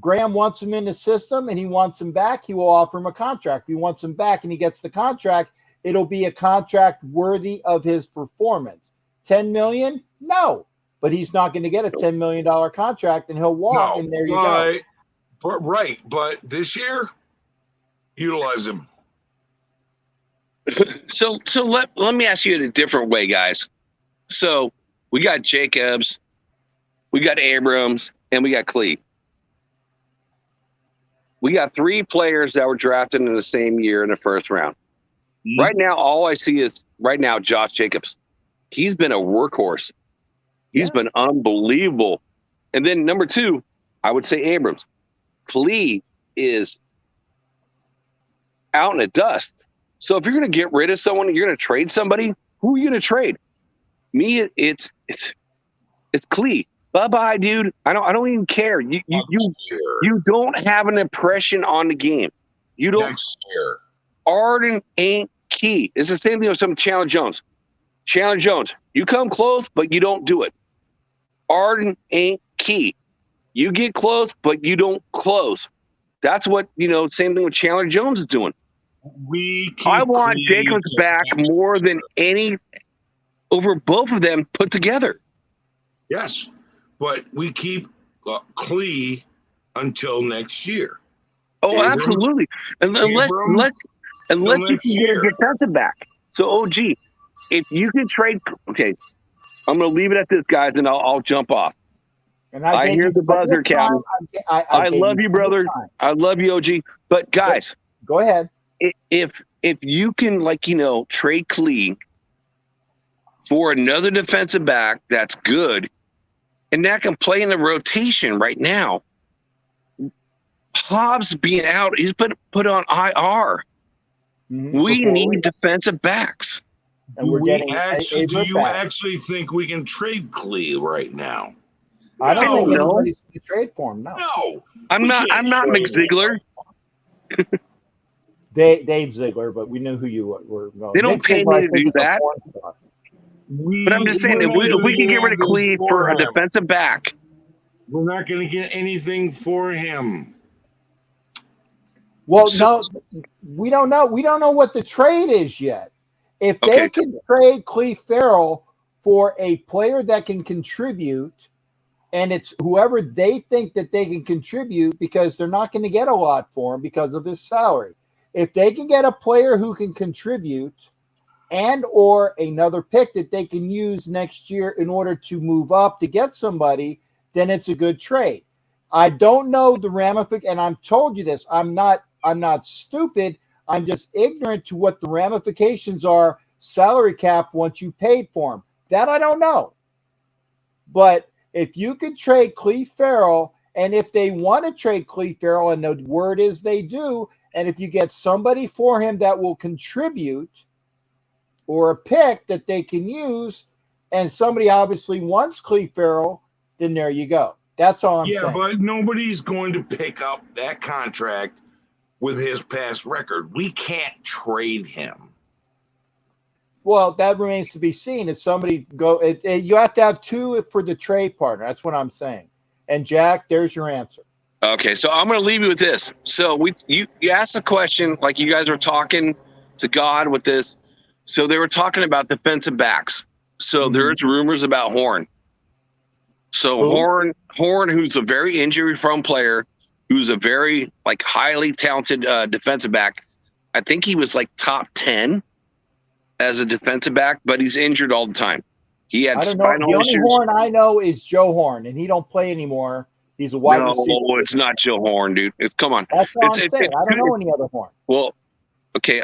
Graham wants him in the system and he wants him back, he will offer him a contract. If he wants him back and he gets the contract, it'll be a contract worthy of his performance. $10 million? No. But he's not going to get a $10 million contract and he'll walk, and there you go. But this year, utilize him. So let me ask you in a different way, guys. So we got Jacobs, we got Abrams, and we got Clee. We got 3 players that were drafted in the same year in the first round. Mm-hmm. Right now, all I see is Josh Jacobs. He's been a workhorse. He's been unbelievable. And then number 2, I would say Abrams. Clee is out in the dust. So if you're going to get rid of someone, you're going to trade somebody, who are you going to trade? Me, it's Clee. Bye-bye, dude. I don't even care. You don't have an impression on the game. You don't. Next year. Arden ain't key. It's the same thing with some Chandler Jones. Chandler Jones, you come close, but you don't do it. Arden ain't key. You get close, but you don't close. That's what, same thing with Chandler Jones is doing. I want Jacobs back more than any over both of them put together. Yes, but we keep Clee until next year. Oh, Abrams, absolutely. Unless you can get a defensive back. So, OG, if you can trade, okay, I'm going to leave it at this, guys, and I'll jump off. And I hear the buzzer, Captain. I love you, brother. I love you, OG. But, guys. Go ahead. If you can, trade Clee for another defensive back that's good and that can play in the rotation right now. Hobbs being out, he's put on IR. We need defensive backs. And we're getting do you actually think we can trade Clee right now? I don't think anybody's going to trade for him. No. I'm not Mick Ziegler. Dave Ziegler, but we knew who you were. They don't pay me to do that. But I'm just saying, if we can get rid of Clee for a defensive back, we're not going to get anything for him. Well, no, we don't know. We don't know what the trade is yet. If they can trade Cleve Farrell for a player that can contribute, and it's whoever they think that they can contribute, because they're not going to get a lot for him because of his salary. If they can get a player who can contribute and or another pick that they can use next year in order to move up to get somebody, then it's a good trade. I don't know the ramifications, and I've told you this. I'm not stupid. I'm just ignorant to what the ramifications are, salary cap, once you paid for him. That I don't know. But if you could trade Cleve Farrell, and if they want to trade Cleve Farrell, and the word is they do, and if you get somebody for him that will contribute, or a pick that they can use, and somebody obviously wants Cleve Farrell, then there you go. That's all I'm saying. Yeah, but nobody's going to pick up that contract with his past record. We can't trade him. Well, that remains to be seen. If somebody you have to have two for the trade partner. That's what I'm saying. And Jack, there's your answer. Okay, so I'm going to leave you with this. So you asked a question, like you guys were talking to God with this. So they were talking about defensive backs. So there's rumors about Horn. So Horn, who's a very injury-prone player, who's a very highly talented defensive back. I think he was top 10 as a defensive back, but he's injured all the time. He had spinal issues. The only Horn I know is Joe Horn, and he don't play anymore. He's a wide receiver. No, it's not Joe Horn, dude. Come on. That's what I'm saying. I don't know any other Horn. Well, okay,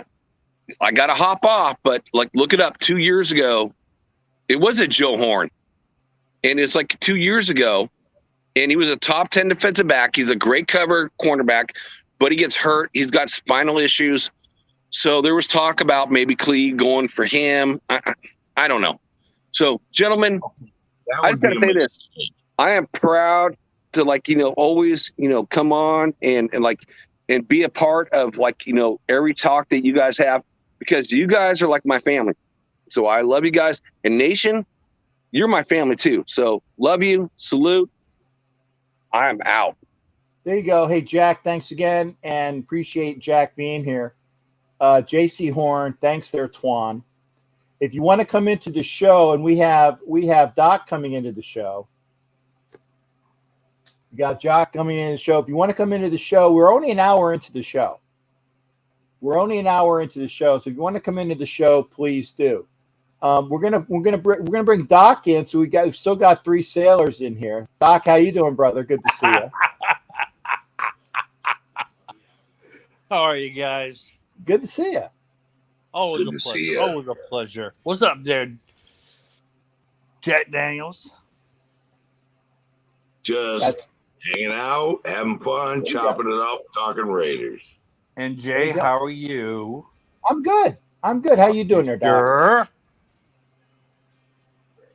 I got to hop off, but look it up. 2 years ago, it was a Joe Horn. And it's 2 years ago, and he was a top 10 defensive back. He's a great cover cornerback, but he gets hurt. He's got spinal issues. So there was talk about maybe Clee going for him. I don't know. So, gentlemen, I just got to say this. I am proud to always, come on and be a part of every talk that you guys have, because you guys are like my family. So I love you guys. And Nation, you're my family too. So love you. Salute. I'm out. There you go. Hey, Jack, thanks again. And appreciate Jack being here. JC Horn, thanks there, Twan. If you want to come into the show, and we have Doc coming into the show. We got Jock coming into the show. If you want to come into the show, we're only an hour into the show. So if you want to come into the show, please do. We're gonna bring Doc in. So we've still got 3 sailors in here. Doc, how you doing, brother? Good to see you. How are you guys? Good to see you. Always a pleasure. Always a pleasure. What's up there, Jack Daniels? Just hanging out, having fun, chopping it up, talking Raiders. And Jay, how are you? I'm good. How you doing there, Doc?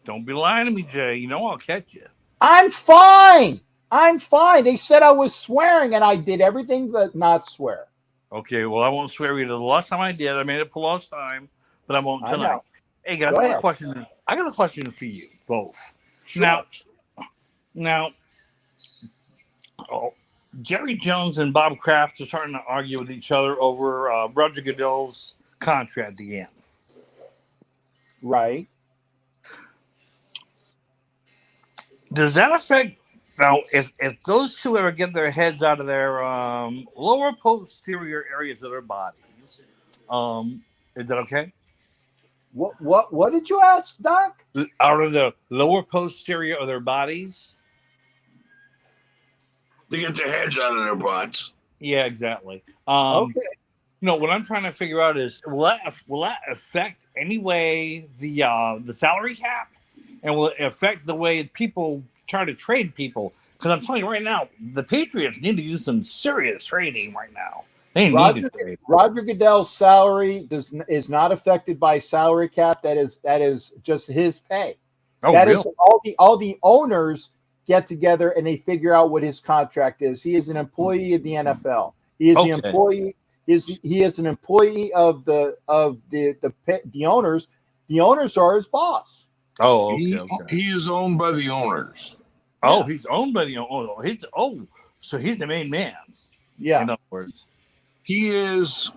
Don't be lying to me, Jay. You know I'll catch you. I'm fine. They said I was swearing, and I did everything but not swear. Okay, well, I won't swear either. The last time I did, I made it for last time, but I won't tonight. Hey, guys, I got a question for you both. Sure. Now, Jerry Jones and Bob Kraft are starting to argue with each other over Roger Goodell's contract again. Right. Does that affect now? If those two ever get their heads out of their lower posterior areas of their bodies, is that okay? What did you ask, Doc? Out of the lower posterior of their bodies, to get their heads out of their butts. Yeah, exactly. Okay. What I'm trying to figure out is will that affect any way the salary cap, and will it affect the way people try to trade people, because I'm telling you right now, the Patriots need to do some serious trading right now. They need to trade. Roger Goodell's salary is not affected by salary cap. That is just his pay. Oh, that really? is all the owners get together and they figure out what his contract is. He is an employee of the NFL. He is the employee. He is an employee of the owners. The owners are his boss. Oh, okay. He is owned by the owners. Oh, Yeah. he's owned by the so he's the main man. Yeah. In other words, He is.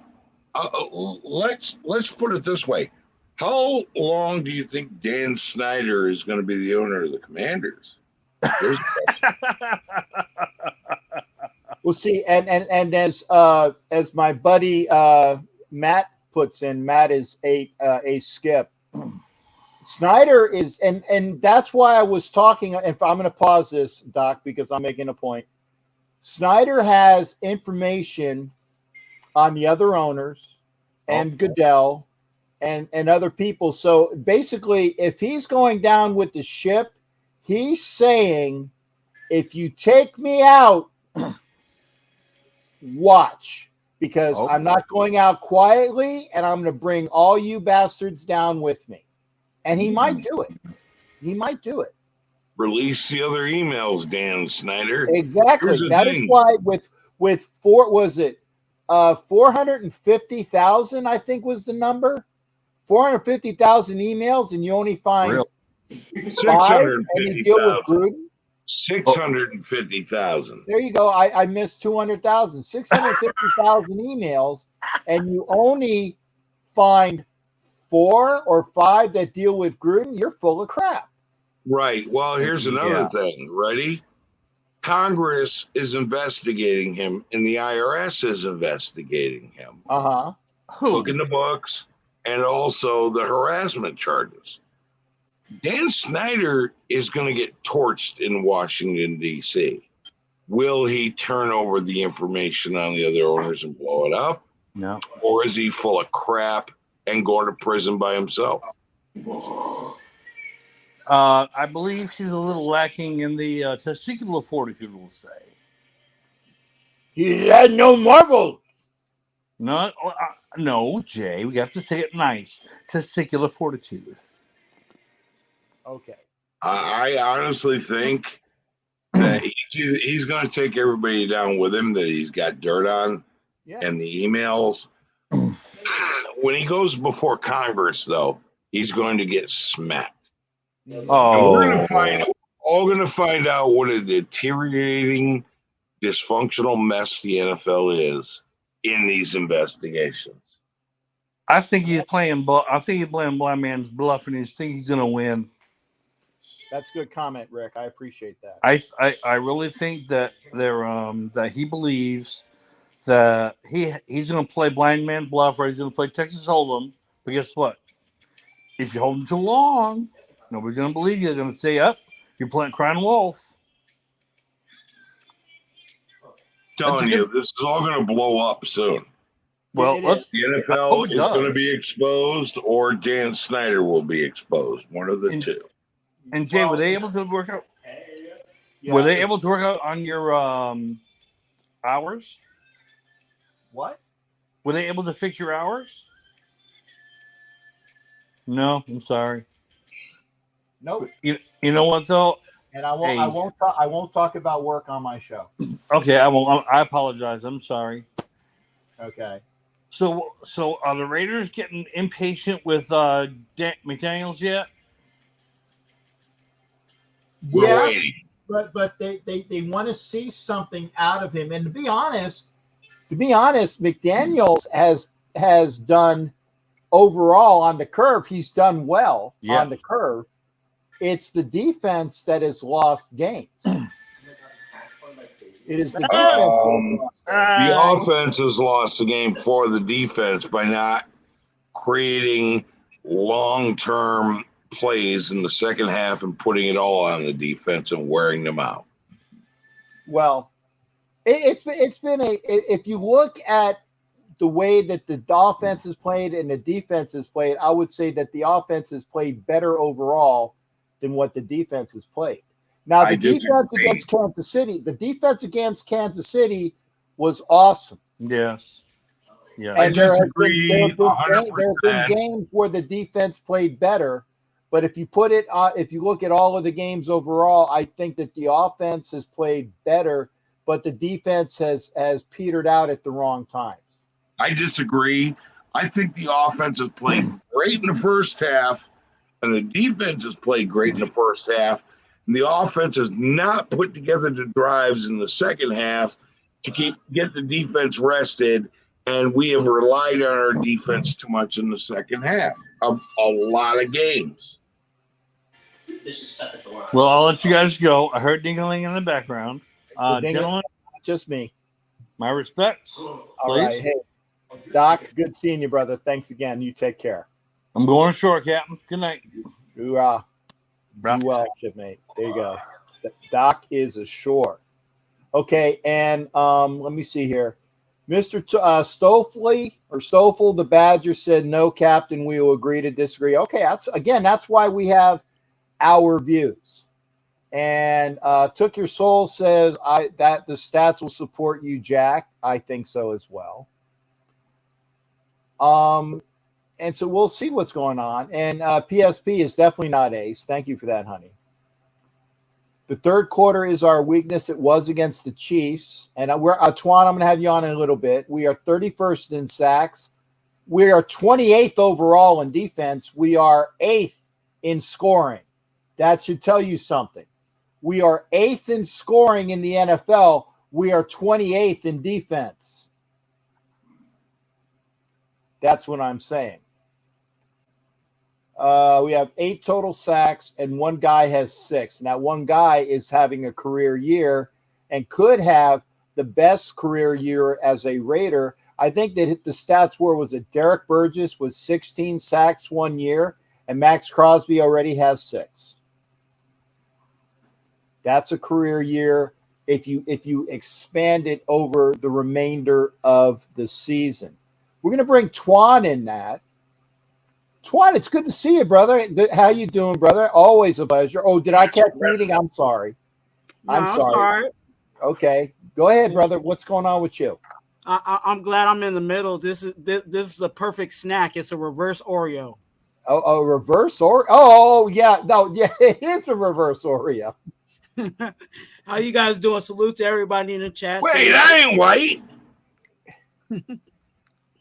Let's put it this way: how long do you think Dan Snyder is going to be the owner of the Commanders? We'll see. And as my buddy Matt puts in, Matt is a skip. Snyder is, and that's why I was talking. And I'm going to pause this, Doc, because I'm making a point. Snyder has information on the other owners and Goodell and other people. So basically, if he's going down with the ship, he's saying, if you take me out, watch, because I'm not going out quietly, and I'm going to bring all you bastards down with me. And he might do it. He might do it. Release the other emails, Dan Snyder. Exactly. That is why with 450,000, I think was the number. 450,000 emails, and you only find 5, and you deal with Gruden. 650,000. There you go. I missed 200,000. 650,000 emails, and you only find 4 or 5 that deal with Gruden. You're full of crap. Right. Well, here's another thing. Ready? Congress is investigating him, and the IRS is investigating him. Look in the books, and also the harassment charges. Dan Snyder is going to get torched in Washington, D.C. Will he turn over the information on the other owners and blow it up? No. Or is he full of crap and going to prison by himself? I believe he's a little lacking in the testicular fortitude, we'll say. He had no marbles. No, Jay, we have to say it nice. Testicular fortitude. Okay. I honestly think that he's going to take everybody down with him that he's got dirt on and the emails. When he goes before Congress, though, he's going to get smacked. Oh, and we're going to find out what a deteriorating, dysfunctional mess the NFL is in these investigations. I think he's playing blind man's bluff, and he's thinking he's going to win. That's a good comment, Rick. I appreciate that. I really think that that he believes that he's going to play blind man bluff, or he's going to play Texas Hold'em. But guess what? If you hold him too long, nobody's going to believe you. They're going to say, "Up, you're playing crying wolf." Telling you, this is all going to blow up soon. Well, the NFL is going to be exposed, or Dan Snyder will be exposed. One of the two. And Jay, were they able to work out? Were they able to work out on your hours? What? Were they able to fix your hours? No, I'm sorry. Nope. You know what though? And I won't talk about work on my show. Okay, I won't. I apologize. I'm sorry. Okay. So are the Raiders getting impatient with McDaniels yet? Yeah, but they want to see something out of him. And to be honest, McDaniels has done overall on the curve. He's done well on the curve. It's the defense that has lost games. It is the defense. The offense has lost the game for the defense by not creating long-term plays in the second half and putting it all on the defense and wearing them out. Well, it's been if you look at the way that the offense has played and the defense has played, I would say that the offense has played better overall than what the defense has played. Now, I the defense disagree. against Kansas City was awesome. Yes. Yeah. I And there have disagree been 100%. games where the defense played better. But if you look at all of the games overall, I think that the offense has played better, but the defense has petered out at the wrong times. I disagree. I think the offense has played great in the first half, and the defense has played great in the first half. And the offense has not put together the drives in the second half to get the defense rested. And we have relied on our defense too much in the second half of a lot of games. Well, I'll let you guys go. I heard ding-a-ling in the background. Gentlemen, Just me. my respects. All Please. right. Hey, Doc, good seeing you, brother. Thanks again. You take care. I'm going ashore, Captain. Good night. Hoorah. Be well, shipmate. There you go. Doc is ashore. Okay, and let me see here. Mr. Stoffel, the Badger, said, no, Captain, we will agree to disagree. Okay, that's why we have our views. And Took Your Soul says that the stats will support you, Jack. I think so as well. And so we'll see what's going on. And PSP is definitely not ace. Thank you for that, honey. The third quarter is our weakness. It was against the Chiefs. And Twan, I'm going to have you on in a little bit. We are 31st in sacks. We are 28th overall in defense. We are 8th in scoring. That should tell you something. We are 8th in scoring in the NFL. We are 28th in defense. That's what I'm saying. We have 8 total sacks, and one guy has 6. Now, one guy is having a career year and could have the best career year as a Raider. I think that the stats was it Derek Burgess was 16 sacks one year, and Max Crosby already has 6. That's a career year if you expand it over the remainder of the season. We're going to bring Twan in that. Twan, it's good to see you, brother. How you doing, brother? Always a pleasure. Oh, did I catch reading? I'm sorry. I'm sorry. Okay. Go ahead, brother. What's going on with you? I'm glad I'm in the middle. This is a perfect snack. It's a reverse Oreo. Oh, a reverse Oreo? Oh, yeah. No, yeah, it is a reverse Oreo. How you guys doing? Salute to everybody in the chat. Wait, I ain't white.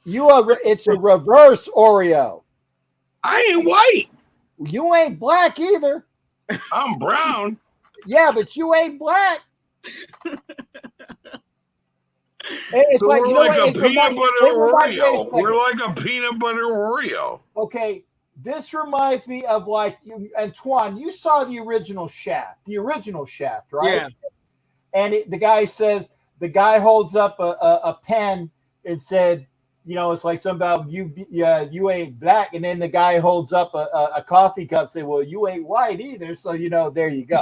It's a reverse Oreo. I ain't white. You ain't black either. I'm brown. Yeah, but you ain't black. It's so like, we're like a peanut butter Oreo. We're like a peanut butter Oreo. Okay, this reminds me of Antoine, you saw the original Shaft, right? Yeah. And the guy holds up a pen and said, it's like something about you ain't black. And then the guy holds up a coffee cup, say, well, you ain't white either. So, there you go.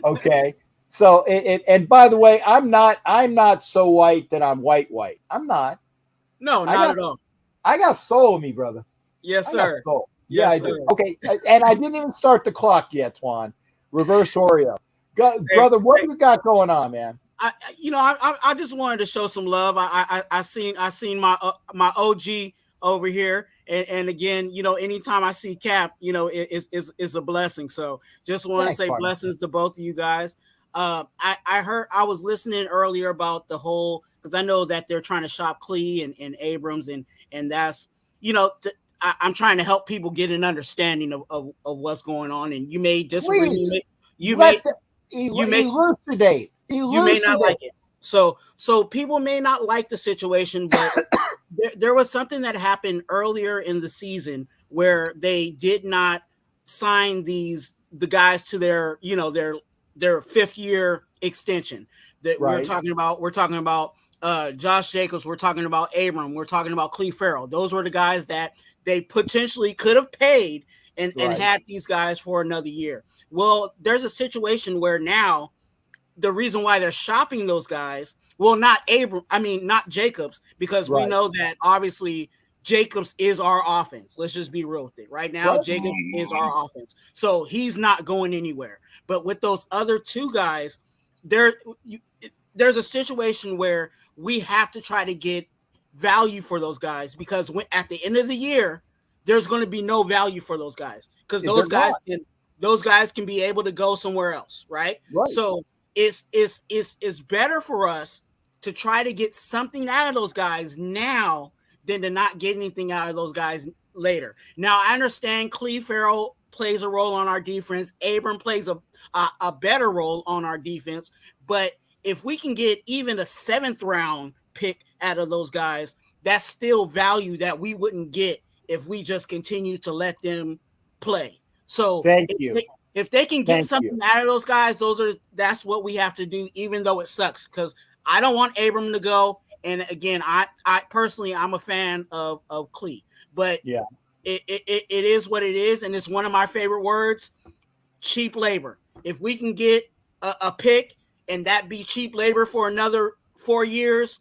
Okay. So and by the way, I'm not so white that I'm white. I'm not. No, not at all. I got soul in me, brother. Yes, sir. Soul. Yes, yeah, I do. Okay. And I didn't even start the clock yet, Twan. Reverse Oreo. Brother, what do you got going on, man? I just wanted to show some love. I seen my OG over here, and again, anytime I see Cap, it's a blessing. So just want to say blessings to both of you guys. I was listening earlier about the whole, because I know that they're trying to shop Klee and Abrams, and that's I'm trying to help people get an understanding of what's going on, and you may disagree. Please, you may elucidate. You may not like it. So people may not like the situation, but there was something that happened earlier in the season where they did not sign the guys to their 5th year extension. That right. We're talking about Josh Jacobs, we're talking about Abram, we're talking about Klee Farrell. Those were the guys that they potentially could have paid and had these guys for another year. Well, there's a situation where now the reason why they're shopping those guys, well, not Jacobs, because we know that obviously Jacobs is our offense. Let's just be real with it. Right now, Jacobs is our offense. So he's not going anywhere. But with those other two guys, there's a situation where we have to try to get value for those guys, because at the end of the year, there's going to be no value for those guys, because those guys can be able to go somewhere else, right? So it's better for us to try to get something out of those guys now than to not get anything out of those guys later. Now, I understand Cleve Farrell plays a role on our defense. Abram plays a better role on our defense. But if we can get even a 7th round pick out of those guys, that's still value that we wouldn't get if we just continue to let them play. So if they can get something out of those guys, that's what we have to do, even though it sucks, because I don't want Abram to go. And again, I personally, I'm a fan of Clee, but it is what it is. And it's one of my favorite words, cheap labor. If we can get a pick and that be cheap labor for another 4 years,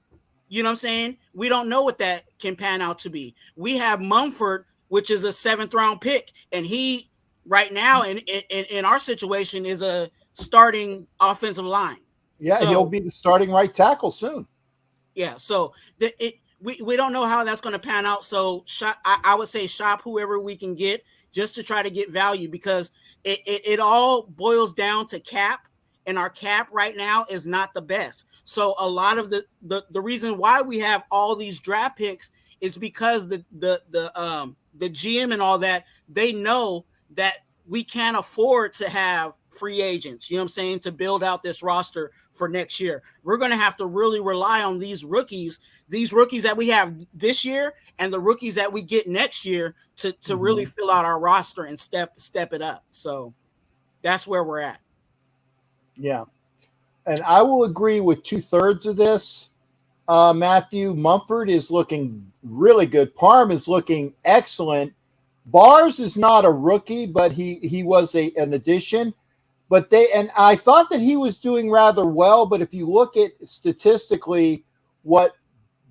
you know what I'm saying? We don't know what that can pan out to be. We have Mumford, which is a 7th round pick. And he right now in our situation is a starting offensive line. Yeah, so he'll be the starting right tackle soon. Yeah, so we don't know how that's going to pan out. So I would say shop whoever we can get just to try to get value, because it all boils down to cap, and our cap right now is not the best. So a lot of the reason why we have all these draft picks is because the GM and all that, they know that we can't afford to have free agents, you know what I'm saying, to build out this roster for next year. We're going to have to really rely on these rookies that we have this year and the rookies that we get next year to really fill out our roster and step it up. So that's where we're at. Yeah. And I will agree with 2/3 of this. Matthew, Mumford is looking really good. Parham is looking excellent. Bars is not a rookie, but he was an addition. But I thought that he was doing rather well. But if you look at statistically what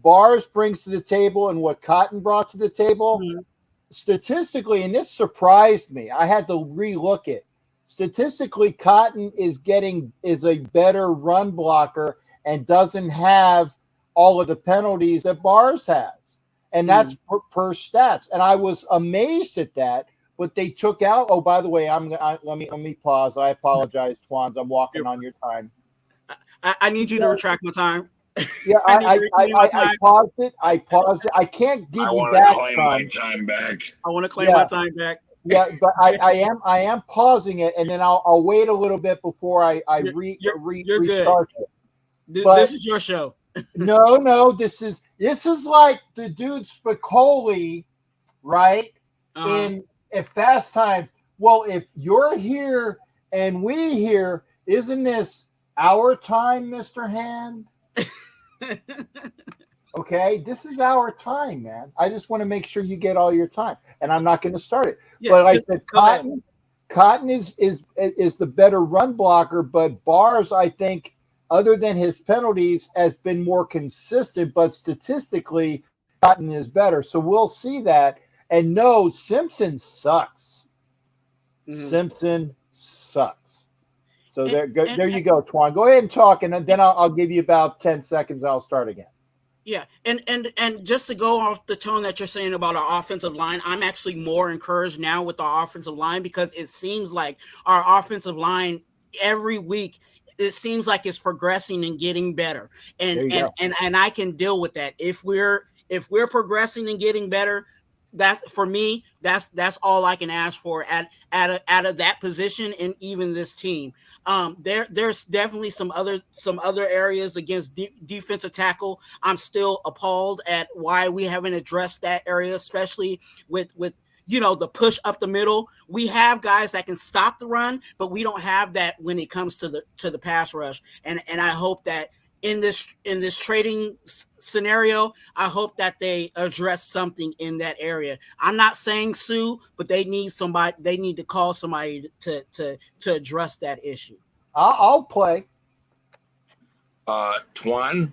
Bars brings to the table and what Cotton brought to the table, statistically, and this surprised me, I had to relook it. Statistically, Cotton is a better run blocker and doesn't have all of the penalties that Bars has, and that's per stats. And I was amazed at that. But they took out. Oh, by the way, let me pause. I apologize, Twans. I'm walking on your time. I need you to retract my time. Yeah, I paused it. I I can't give you back my time back. I want to claim my time back. Yeah, but I am pausing it, and then I'll wait a little bit before I restart it. This is your show. No, this is like the dude Spicoli, right? At Fast Times. Well, if you're here and we here, isn't this our time, Mr. Hand? Okay, this is our time, man. I just want to make sure you get all your time, and I'm not going to start it. Yeah, but I said Cotton is the better run blocker, but Bars, I think, other than his penalties, has been more consistent. But statistically, Cotton is better. So we'll see that. And no, Simpson sucks. Simpson sucks. So there you go, Twan. Go ahead and talk, and then I'll give you about 10 seconds. I'll start again. Yeah, and just to go off the tone that you're saying about our offensive line, I'm actually more encouraged now with our offensive line, because it seems like our offensive line every week, it seems like it's progressing and getting better. And I can deal with that. If we're progressing and getting better, that's for me, that's all I can ask for out of that position and even this team. There's definitely some other areas against defensive tackle. I'm still appalled at why we haven't addressed that area, especially with the push up the middle. We have guys that can stop the run, but we don't have that when it comes to the pass rush. And I hope that in this trading scenario, I hope that they address something in that area. I'm not saying sue, but they need to call somebody to address that issue. I'll play. Twan?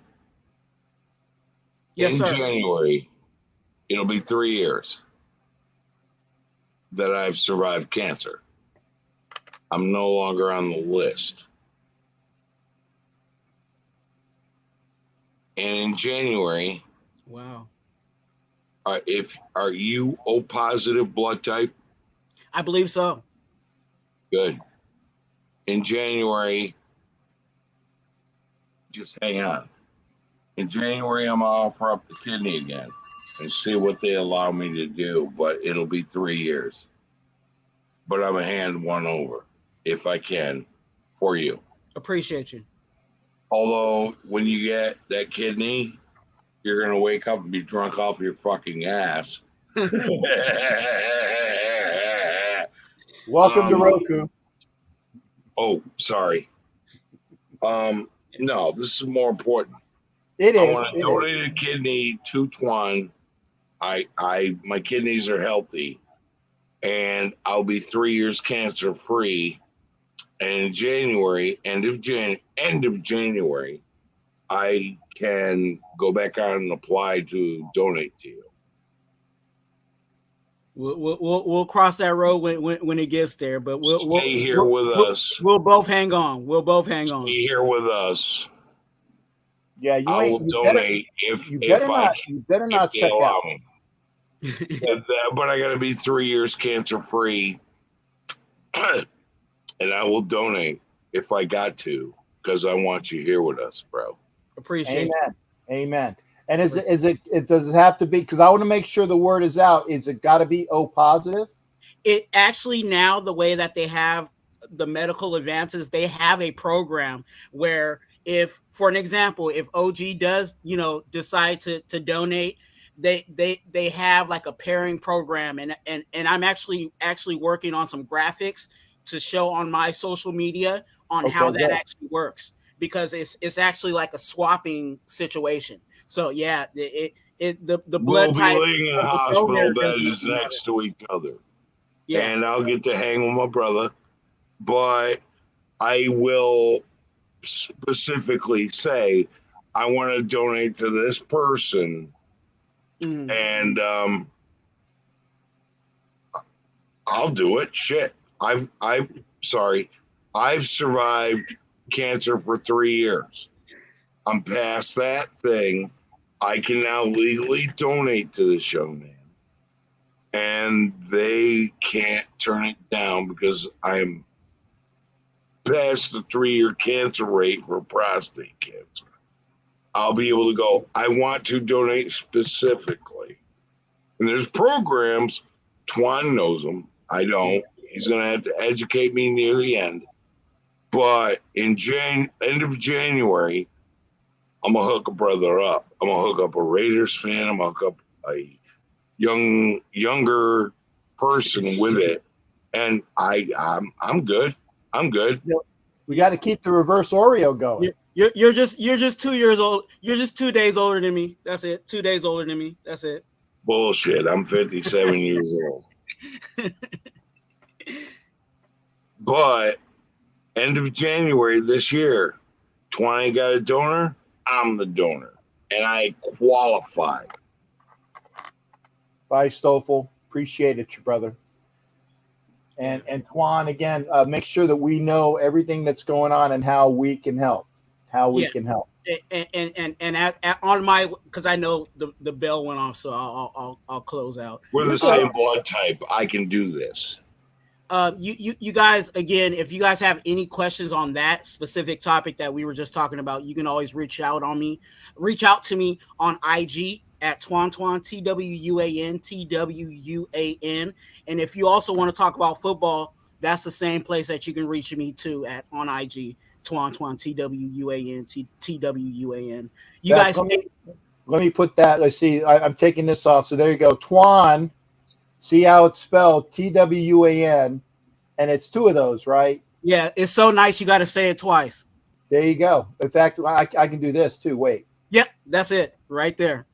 Yes, sir. January, it'll be 3 years that I've survived cancer. I'm no longer on the list. And in January, Wow. Are you O positive blood type? I believe so. Good. In January, just hang on. In January, I'm gonna offer up the kidney again and see what they allow me to do, but it'll be 3 years. But I'm gonna hand one over if I can for you. Appreciate you. Although when you get that kidney, you're gonna wake up and be drunk off your fucking ass. Welcome to Roku. Oh, sorry. No, this is more important. It I is. want to donate a kidney to Twan. My kidneys are healthy, and I'll be 3 years cancer free. And in January, end of January, I can go back out and apply to donate to you. We'll cross that road when it gets there. But Stay here with us. We'll both hang on. We'll both hang on. Stay here with us. Yeah, you I will donate if they allow me. But I got to be 3 years cancer free, and I will donate if I got to, because I want you here with us, bro. Appreciate it. Amen. And does it have to be, because I want to make sure the word is out, is it got to be O positive? It actually, now the way that they have the medical advances, they have a program where, if, for an example, if OG does, decide to donate, they have like a pairing program, and I'm actually working on some graphics to show on my social media on how that actually works, because it's actually like a swapping situation. So yeah, the blood type. We'll be laying in hospital beds next to each other. Yeah, and I'll get to hang with my brother, but I will specifically say I want to donate to this person, and I'll do it. Shit, I've survived cancer for 3 years. I'm past that thing. I can now legally donate to this young man, and they can't turn it down because I'm past the 3-year cancer rate for prostate cancer. I'll be able to go, I want to donate specifically. And there's programs, Twan knows them. I don't. He's going to have to educate me near the end. But in end of January, I'm going to hook a brother up. I'm going to hook up a Raiders fan. I'm going to hook up a younger person with it. And I'm good. I'm good. We got to keep the reverse Oreo going. You're just 2 years old. You're just 2 days older than me. That's it. 2 days older than me. That's it. Bullshit. I'm 57 years old. But end of January this year, 20 got a donor. I'm the donor, and I qualify. Bye, Stoffel. Appreciate it, your brother. And Twan, again, make sure that we know everything that's going on and how we can help. Can help. And on my, because I know the bell went off, so I'll close out. We're the same blood type. I can do this. You guys, again, if you guys have any questions on that specific topic that we were just talking about, you can always reach out to me on IG at Twan, TWUAN. And if you also want to talk about football, that's the same place that you can reach me to on IG, Twan, TWUAN. You guys, let me put that. Let's see. I'm taking this off. So there you go. Twan. See how it's spelled, TWUAN, and it's two of those, right? Yeah, it's so nice. You got to say it twice. There you go. In fact, I can do this too. Wait. Yep, that's it right there.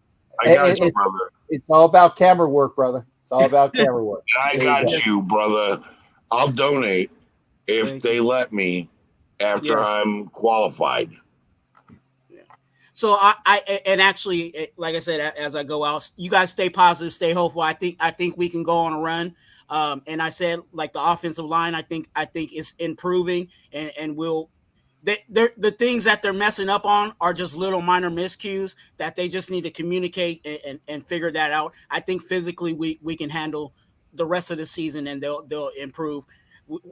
I got you, brother. It's all about camera work, brother. It's all about camera work. I got you, brother. I'll donate if they let me after I'm qualified. Yeah. So and actually, like I said, as I go out, you guys stay positive, stay hopeful. I think we can go on a run. And I said, like, the offensive line, I think is improving, and the things that they're messing up on are just little minor miscues that they just need to communicate and figure that out. I think physically we can handle the rest of the season, and they'll improve.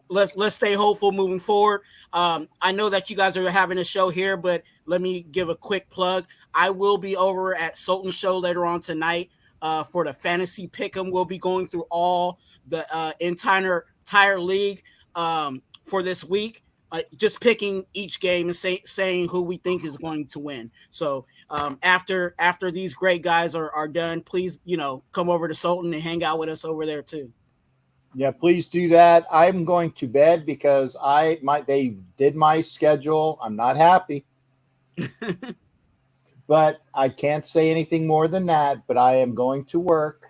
Let's stay hopeful moving forward. I know that you guys are having a show here, but let me give a quick plug. I will be over at Sultan's show later on tonight for the fantasy pick'em. We'll be going through all the entire league for this week. Just picking each game and saying who we think is going to win. So after these great guys are done, please, come over to Sultan and hang out with us over there too. Yeah, please do that. I'm going to bed because they did my schedule. I'm not happy. But I can't say anything more than that, but I am going to work.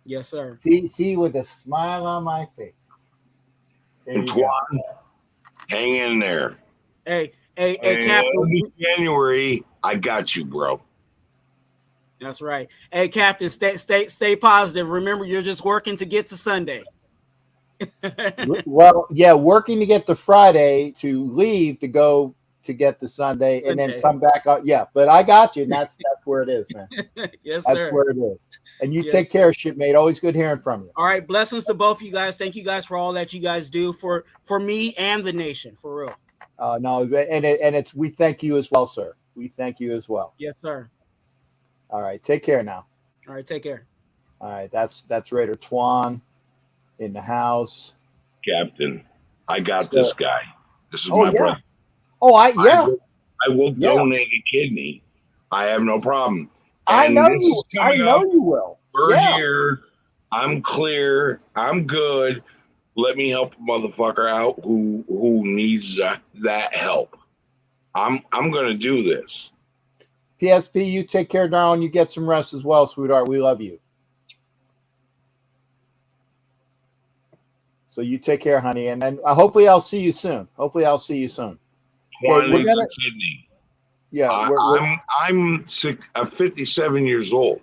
Yes, sir. See with a smile on my face. Antoine, hang in there. Hey, Captain. January, I got you, bro. That's right. Hey, Captain, stay positive. Remember, you're just working to get to Sunday. Well, yeah, working to get to Friday, to leave to go to get to Sunday, and then come back up. Yeah, but I got you. And that's where it is, man. Yes, that's sir. where it is. And you take care, shipmate. Always good hearing from you. All right, blessings to both of you guys. Thank you guys for all that you guys do for me and the nation, for real. No, and we thank you as well, sir. We thank you as well. Yes, sir. All right, take care now. All right, take care. All right, that's Raider Twan in the house. Captain, I got this guy. This is my brother. Oh, I will donate a kidney. I have no problem. I know you will. We're here. I'm clear. I'm good. Let me help a motherfucker out who needs that help. I'm gonna do this. PSP, you take care, darling. You get some rest as well, sweetheart. We love you. So you take care, honey, and hopefully I'll see you soon. One needs a kidney. Yeah, I'm sick. I'm 57 years old.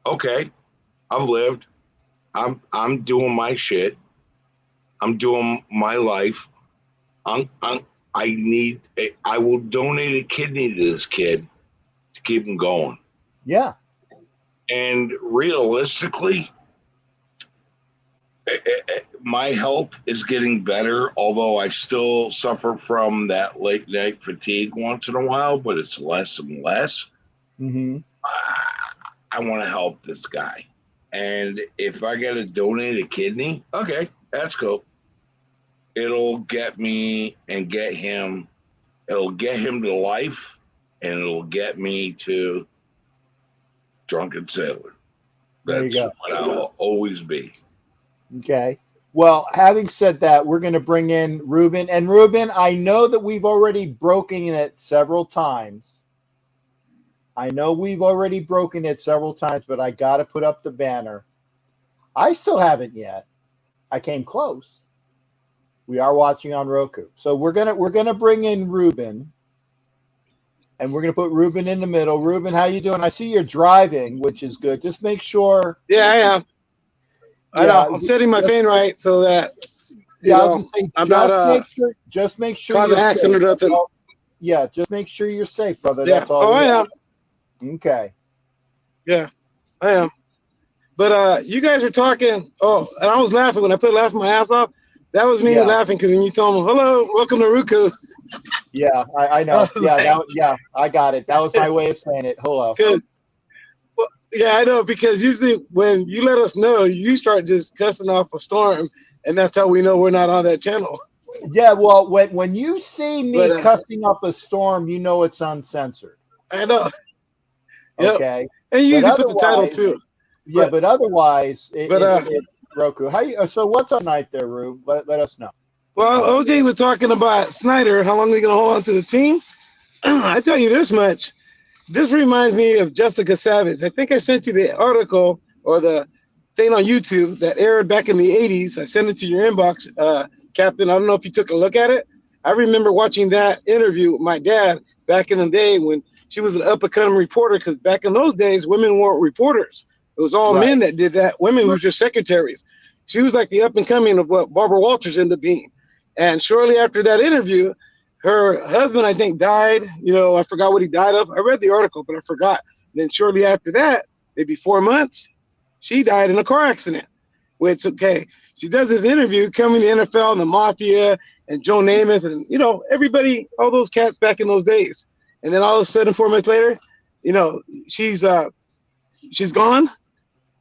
Okay, I've lived. I'm doing my shit. I'm doing my life. I will donate a kidney to this kid to keep him going. Yeah. And realistically, my health is getting better, although I still suffer from that late night fatigue once in a while, but it's less and less. Mm-hmm. I want to help this guy. And if I got to donate a kidney, okay, that's cool. It'll get me and get him. It'll get him to life, and it'll get me to drunken sailor. That's what I'll always be. Okay. Well, having said that, we're going to bring in Ruben. And Ruben, I know that we've already broken it several times. but I got to put up the banner. I still haven't yet. I came close. We are watching on Roku. So we're gonna bring in Ruben. And we're going to put Ruben in the middle. Ruben, how you doing? I see you're driving, which is good. Just make sure. Yeah, I am. I know. I'm setting my fan right so that I was gonna say just make sure cause you're an accident safe. or nothing. Yeah, just make sure you're safe, brother. Yeah. That's all. I am. Okay. Yeah, I am. But you guys are talking. Oh, and I was laughing when I put laughing my ass off. That was me laughing because when you told them, "Hello, welcome to Ruku." Yeah, I know. Yeah, I got it. That was my way of saying it. Hello. Good. Well, yeah, I know, because usually when you let us know, you start just cussing off a storm, and that's how we know we're not on that channel. Yeah, well, when you see me cussing up a storm, you know it's uncensored. I know. Okay. Yep. And you usually put the title too. Yeah, but otherwise, it's Roku. So what's on night there, Rube? Let us know. Well, OJ was talking about Snyder, how long are they going to hold on to the team? I tell you this much. This reminds me of Jessica Savage. I think I sent you the article or the thing on YouTube that aired back in the 80s. I sent it to your inbox, Captain. I don't know if you took a look at it, I remember watching that interview with my dad back in the day when she was an up-and-coming reporter, because back in those days, women weren't reporters. It was all men that did that. Women were just secretaries. She was like the up-and-coming of what Barbara Walters ended up being. And shortly after that interview, her husband, I think, died. I forgot what he died of. I read the article, but I forgot. And then shortly after that, maybe 4 months, she died in a car accident. Which, okay, she does this interview coming to the NFL and the Mafia and Joe Namath and, everybody, all those cats back in those days. And then all of a sudden, 4 months later, she's gone.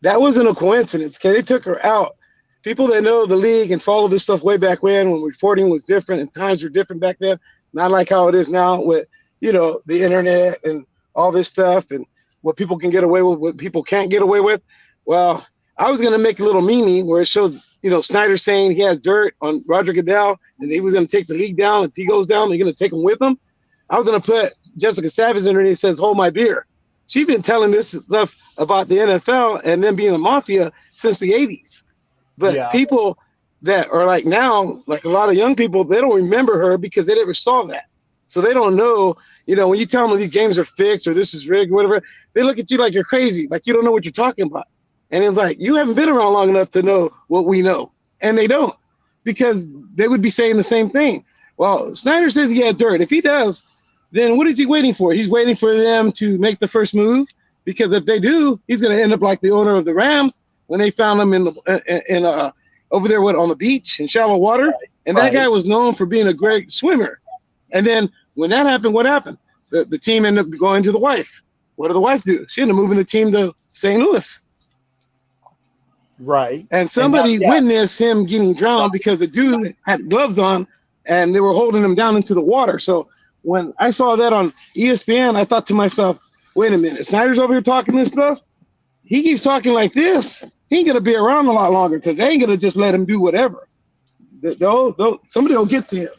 That wasn't a coincidence. Okay, they took her out. People that know the league and follow this stuff way back when reporting was different and times were different back then, not like how it is now with, the internet and all this stuff and what people can get away with, what people can't get away with. Well, I was going to make a little meme where it showed, Snyder saying he has dirt on Roger Goodell and he was going to take the league down. If he goes down, they're going to take him with him. I was going to put Jessica Savage in there and he says, hold my beer. She's been telling this stuff about the NFL and then being a Mafia since the 80s. But people that are like now, like a lot of young people, they don't remember her because they never saw that. So they don't know, when you tell them these games are fixed or this is rigged or whatever, they look at you like you're crazy, like you don't know what you're talking about. And it's like, you haven't been around long enough to know what we know. And they don't, because they would be saying the same thing. Well, Snyder says he had dirt. If he does, then what is he waiting for? He's waiting for them to make the first move, because if they do, he's going to end up like the owner of the Rams when they found him over there on the beach in shallow water. And that guy was known for being a great swimmer. And then when that happened, what happened? The team ended up going to the wife. What did the wife do? She ended up moving the team to St. Louis. Right. And somebody witnessed him getting drowned because the dude had gloves on and they were holding him down into the water. So when I saw that on ESPN, I thought to myself, wait a minute, Snyder's over here talking this stuff. He keeps talking like this. He ain't going to be around a lot longer because they ain't going to just let him do whatever. Somebody will get to him.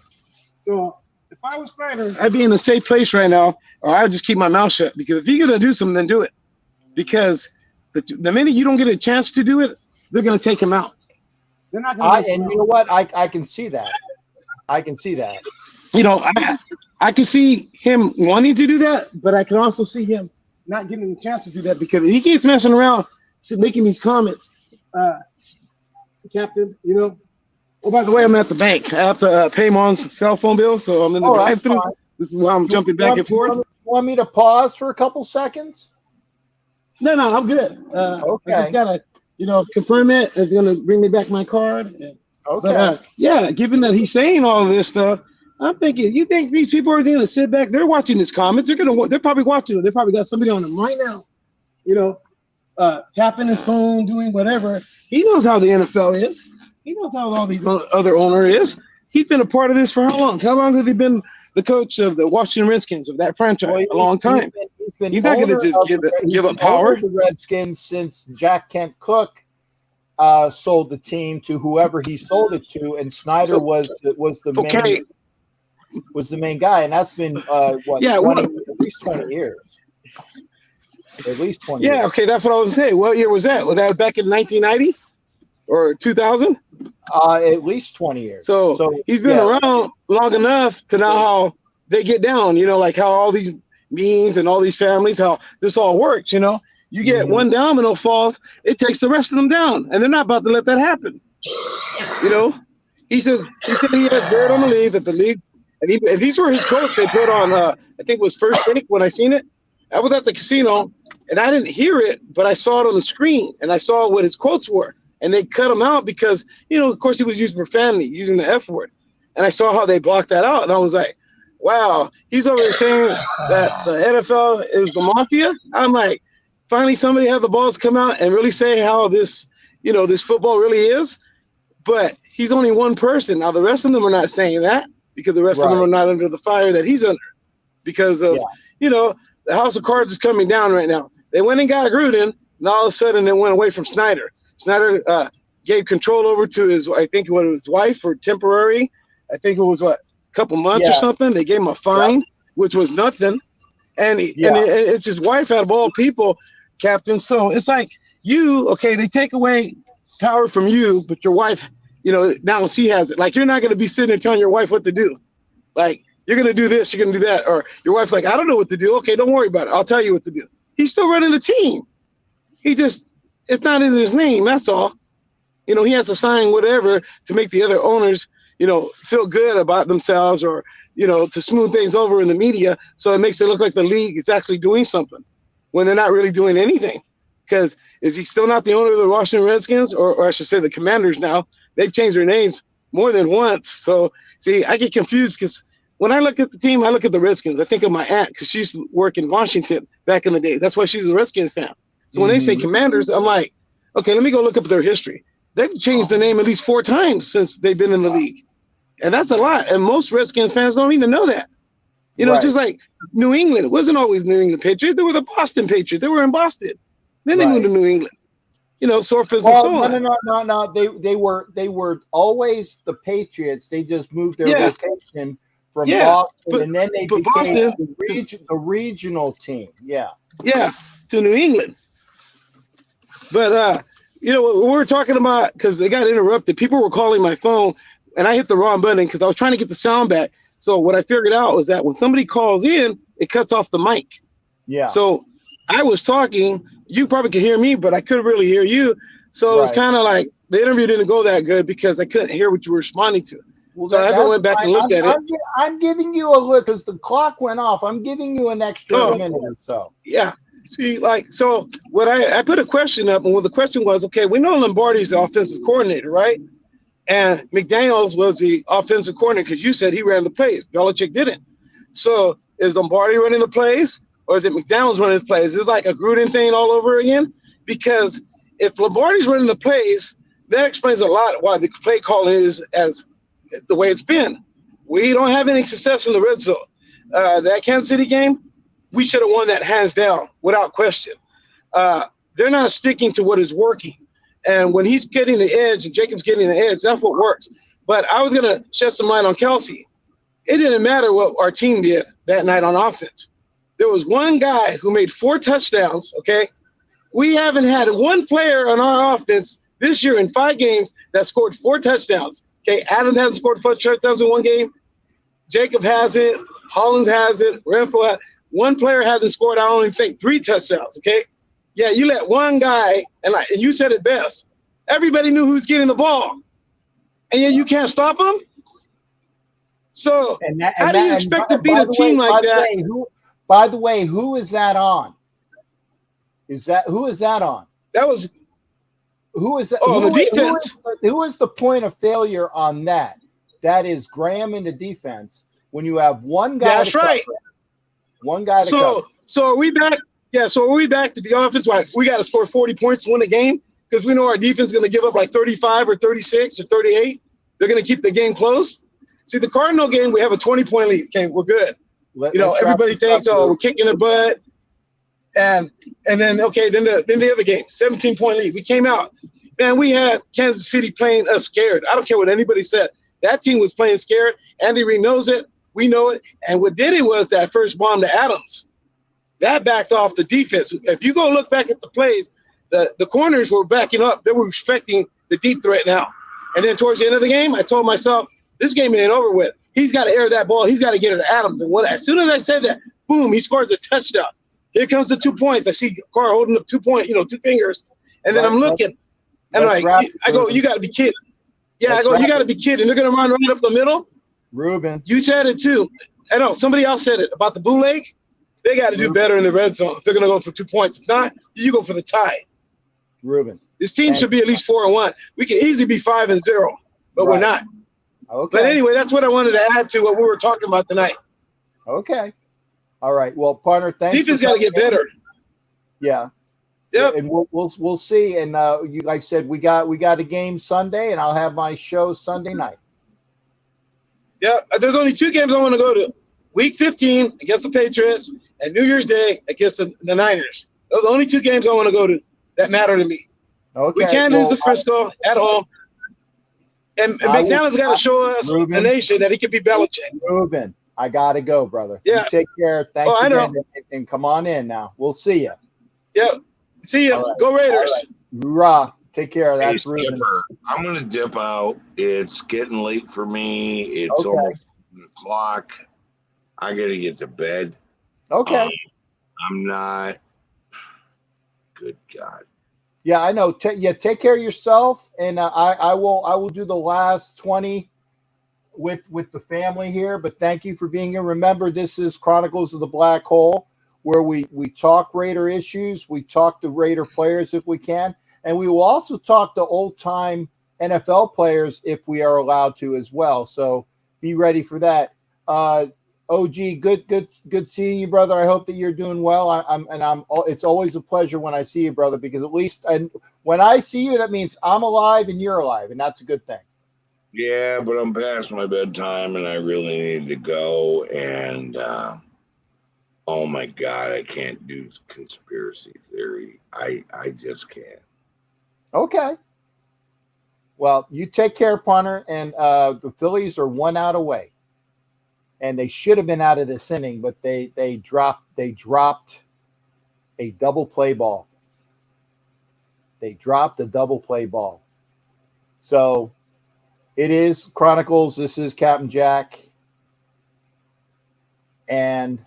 So if I was Snyder, I'd be in a safe place right now, or I'd just keep my mouth shut, because if you're going to do something, then do it. Because the minute you don't get a chance to do it, they're going to take him out. They're not going to. And you know what? I can see that. I can see that. I can see him wanting to do that, but I can also see him not getting a chance to do that, because he keeps messing around, making these comments. Captain, oh, by the way, I'm at the bank. I have to pay Mon's cell phone bill, so I'm in the drive-thru. This is why I'm jumping back and forth. You want me to pause for a couple seconds? No, I'm good. Okay. I just got to, confirm it. It's going to bring me back my card. Okay. But, given that he's saying all of this stuff, I'm thinking, you think these people are going to sit back? They're watching his comments. They're probably watching it. They probably got somebody on them right now, tapping his phone, doing whatever. He knows how the NFL is. He knows how all these other owner is. He's been a part of this for how long? How long has he been the coach of the Washington Redskins, of that franchise? A long time. He's not going to just give up power. The Redskins since Jack Kent Cook sold the team to whoever he sold it to, and Snyder was the main guy, and that's been at least 20 years. At least 20 years. Yeah, okay, that's what I was saying. What year was that? Was that back in 1990 or 2000? At least 20 years. So he's been around long enough to know how they get down, like how all these means and all these families, how this all works, You get one domino falls, it takes the rest of them down, and they're not about to let that happen. He said he has dirt on the league, that the league, and these were his quotes they put on, I think it was First Take when I seen it. I was at the casino, and I didn't hear it, but I saw it on the screen, and I saw what his quotes were. And they cut him out because, of course, he was using profanity, using the F word. And I saw how they blocked that out. And I was like, wow, he's over there saying that the NFL is the mafia. I'm like, finally somebody had the balls come out and really say how this, this football really is. But he's only one person. Now, the rest of them are not saying that, because the rest of them are not under the fire that he's under. Because of, the house of cards is coming down right now. They went and got Gruden, and all of a sudden it went away from Snyder. Snyder gave control over to his wife for temporary. I think it was a couple months or something. They gave him a fine, which was nothing. And it's his wife out of all people, Captain. So it's like they take away power from you, but your wife, now she has it. Like, you're not going to be sitting there telling your wife what to do. Like, you're going to do this, you're going to do that. Or your wife's like, I don't know what to do. Okay, don't worry about it. I'll tell you what to do. He's still running the team. It's not in his name. That's all. You know, he has to sign whatever to make the other owners, you know, feel good about themselves, or, you know, to smooth things over in the media. So it makes it look like the league is actually doing something when they're not really doing anything. Because is he still not the owner of the Washington Redskins? Or I should say the Commanders now? They've changed their names more than once. So, see, I get confused because when I look at the team, I look at the Redskins. I think of my aunt because she used to work in Washington back in the day. That's why she's a Redskins fan. So when they say Commanders, I'm like, okay, let me go look up their history. They've changed the name at least 4 times since they've been in the league. And that's a lot. And most Redskins fans don't even know that. You know, just like New England. It wasn't always New England Patriots. They were the Boston Patriots. They were in Boston. Then they moved to New England. You know, so forth and so on. No. They were always the Patriots. They just moved their location from Boston, and then they became Boston, the regional team. Yeah, to New England. But you know, we were talking about, because they got interrupted. People were calling my phone, and I hit the wrong button because I was trying to get the sound back. So what I figured out was that when somebody calls in, it cuts off the mic. Yeah. So I was talking. You probably could hear me, but I couldn't really hear you. So it's kind of like the interview didn't go that good because I couldn't hear what you were responding to. Well, so I went back and looked at it. I'm giving you a look because the clock went off. I'm giving you an extra minute or so. Yeah. See, like, so what I put a question up, and what the question was, okay, we know Lombardi's the offensive coordinator, right? And McDaniels was the offensive coordinator because you said he ran the plays. Belichick didn't. So is Lombardi running the plays, or is it McDaniels running the plays? Is it like a Gruden thing all over again? Because if Lombardi's running the plays, that explains a lot why the play calling is as the way it's been. We don't have any success in the red zone. That Kansas City game, we should have won that hands down, without question. They're not sticking to what is working. And when he's getting the edge and Jacob's getting the edge, that's what works. But I was going to shed some light on Kelsey. It didn't matter what our team did that night on offense. There was one guy who made 4 touchdowns, okay? We haven't had one player on our offense this year in 5 games that scored 4 touchdowns. Okay, Adams hasn't scored 4 touchdowns in one game. Jacob has it. Hollins has it. Renfro has it. One player hasn't scored, I only think, 3 touchdowns, okay? Yeah, you let one guy, and you said it best. Everybody knew who was getting the ball. And yet you can't stop him? So how do you expect to beat a team like that? By the way, who is that on? Who is that on? That was who is that? Oh, the defense. Who is the point of failure on that? That is Graham in the defense. When you have one guy, that's right. One guy to cover. So are we back? Yeah. So are we back to the offense? Like we got to score 40 points to win a game because we know our defense is going to give up like 35 or 36 or 38. They're going to keep the game close. See, the Cardinal game, we have a 20-point lead. Okay, we're good. Everybody thinks, we're kicking their butt. And then the other game, 17-point lead. We came out. Man, we had Kansas City playing us scared. I don't care what anybody said. That team was playing scared. Andy Reid knows it. We know it. And what did it was that first bomb to Adams. That backed off the defense. If you go look back at the plays, the corners were backing up. They were respecting the deep threat now. And then towards the end of the game, I told myself, this game ain't over with. He's got to air that ball. He's got to get it to Adams. And as soon as I said that, boom, he scores a touchdown. Here comes the 2 points. I see Carr holding up 2 fingers. And then I'm looking. And I go, you got to be kidding. Yeah, I go, you got to be kidding. They're going to run right up the middle. Ruben. You said it too. I know. Somebody else said it about the bootleg. They got to do better in the red zone if they're going to go for 2 points. If not, you go for the tie. Ruben. This team should be at least 4-1. We can easily be 5-0, but we're not. Okay. But anyway, that's what I wanted to add to what we were talking about tonight. Okay. All right. Well, partner, thanks. Defense got to get better. Yeah. Yep. And we'll see. And you like I said, we got a game Sunday, and I'll have my show Sunday night. Yeah. There's only 2 games I want to go to. Week 15 against the Patriots and New Year's Day against the Niners. Those are the only 2 games I want to go to that matter to me. Okay. We can't lose to Frisco at home. And McDonald's got to show us, the nation, that he can be Belichick. Ruben, I got to go, brother. Yeah. You take care. Thanks again. And come on in now. We'll see you. Yep. See you. Right. Go Raiders. Right. Hoorah. Take care. That's Ruben. I'm going to dip out. It's getting late for me. It's o'clock. I gotta get to bed. Okay. I'm not. Good God. Yeah, I know. Take care of yourself, and I will do the last 20 with the family here. But thank you for being here. Remember, this is Chronicles of the Black Hole, where we talk Raider issues, we talk to Raider players if we can, and we will also talk to old time NFL players if we are allowed to as well. So be ready for that. OG, good seeing you, brother. I hope that you're doing well. It's always a pleasure when I see you, brother, because at least when I see you, that means I'm alive and you're alive, and that's a good thing. Yeah, but I'm past my bedtime and I really need to go. And oh my God, I can't do conspiracy theory. I just can't. Okay. Well, you take care, punter, and the Phillies are 1 out away. And they should have been out of this inning, but they dropped a double play ball. They dropped a double play ball. So it is Chronicles. This is Captain Jack. And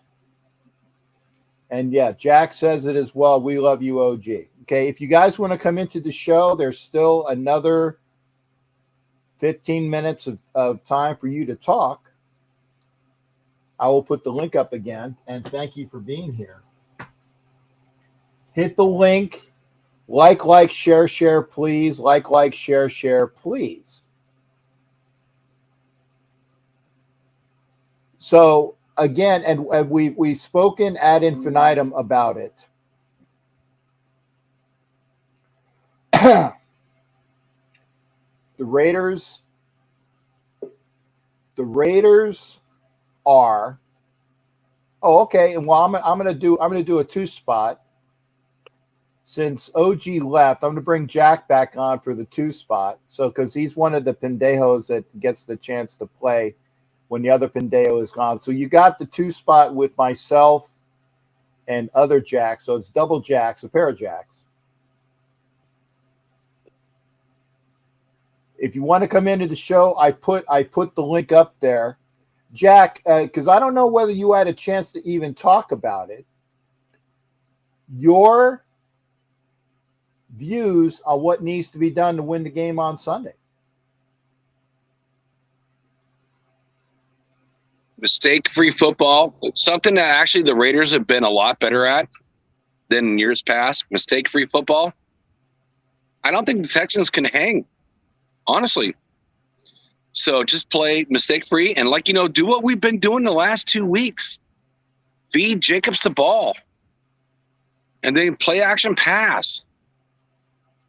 yeah, Jack says it as well. We love you, OG. Okay, if you guys want to come into the show, there's still another 15 minutes of time for you to talk. I will put the link up again, and thank you for being here. Hit the link, like, share, please. Like, share, please. So again, and we've spoken ad infinitum about it. The Raiders are. Oh, okay. And well, I'm gonna do a 2-spot. Since OG left, I'm gonna bring Jack back on for the 2-spot. So because he's one of the pendejos that gets the chance to play when the other pendejo is gone. So you got the 2-spot with myself and other Jacks. So it's double Jacks, a pair of Jacks. If you want to come into the show, I put the link up there. Jack, because I don't know whether you had a chance to even talk about it. Your views on what needs to be done to win the game on Sunday. Mistake-free football, something that actually the Raiders have been a lot better at than in years past. Mistake-free football. I don't think the Texans can hang, honestly. So just play mistake-free and, do what we've been doing the last 2 weeks. Feed Jacobs the ball. And then play action pass.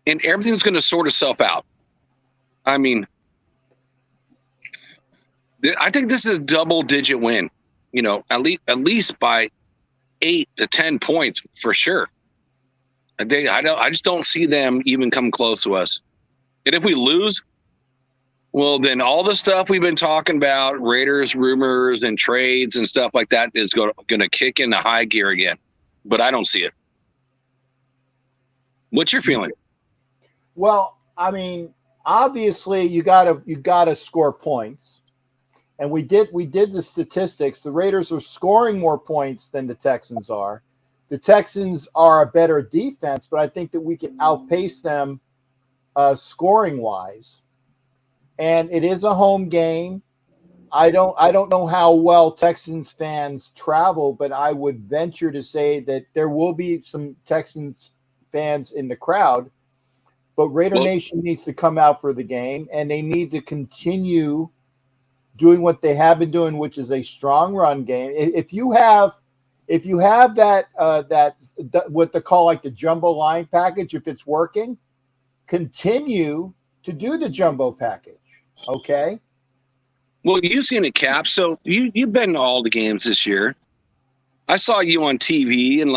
And everything's going to sort itself out. I mean, I think this is a double-digit win. At least by 8 to 10 points for sure. I just don't see them even come close to us. And if we lose, well, then all the stuff we've been talking about, Raiders rumors and trades and stuff like that, is going to kick into high gear again. But I don't see it. What's your feeling? Well, I mean, obviously you gotta score points, and we did the statistics. The Raiders are scoring more points than the Texans are. The Texans are a better defense, but I think that we can outpace them scoring wise. And it is a home game. I don't know how well Texans fans travel, but I would venture to say that there will be some Texans fans in the crowd. But Raider Nation needs to come out for the game, and they need to continue doing what they have been doing, which is a strong run game. If you have that what they call like the jumbo line package, if it's working, continue to do the jumbo package. Okay. Well, you've seen it, Cap. So you've been to all the games this year. I saw you on TV and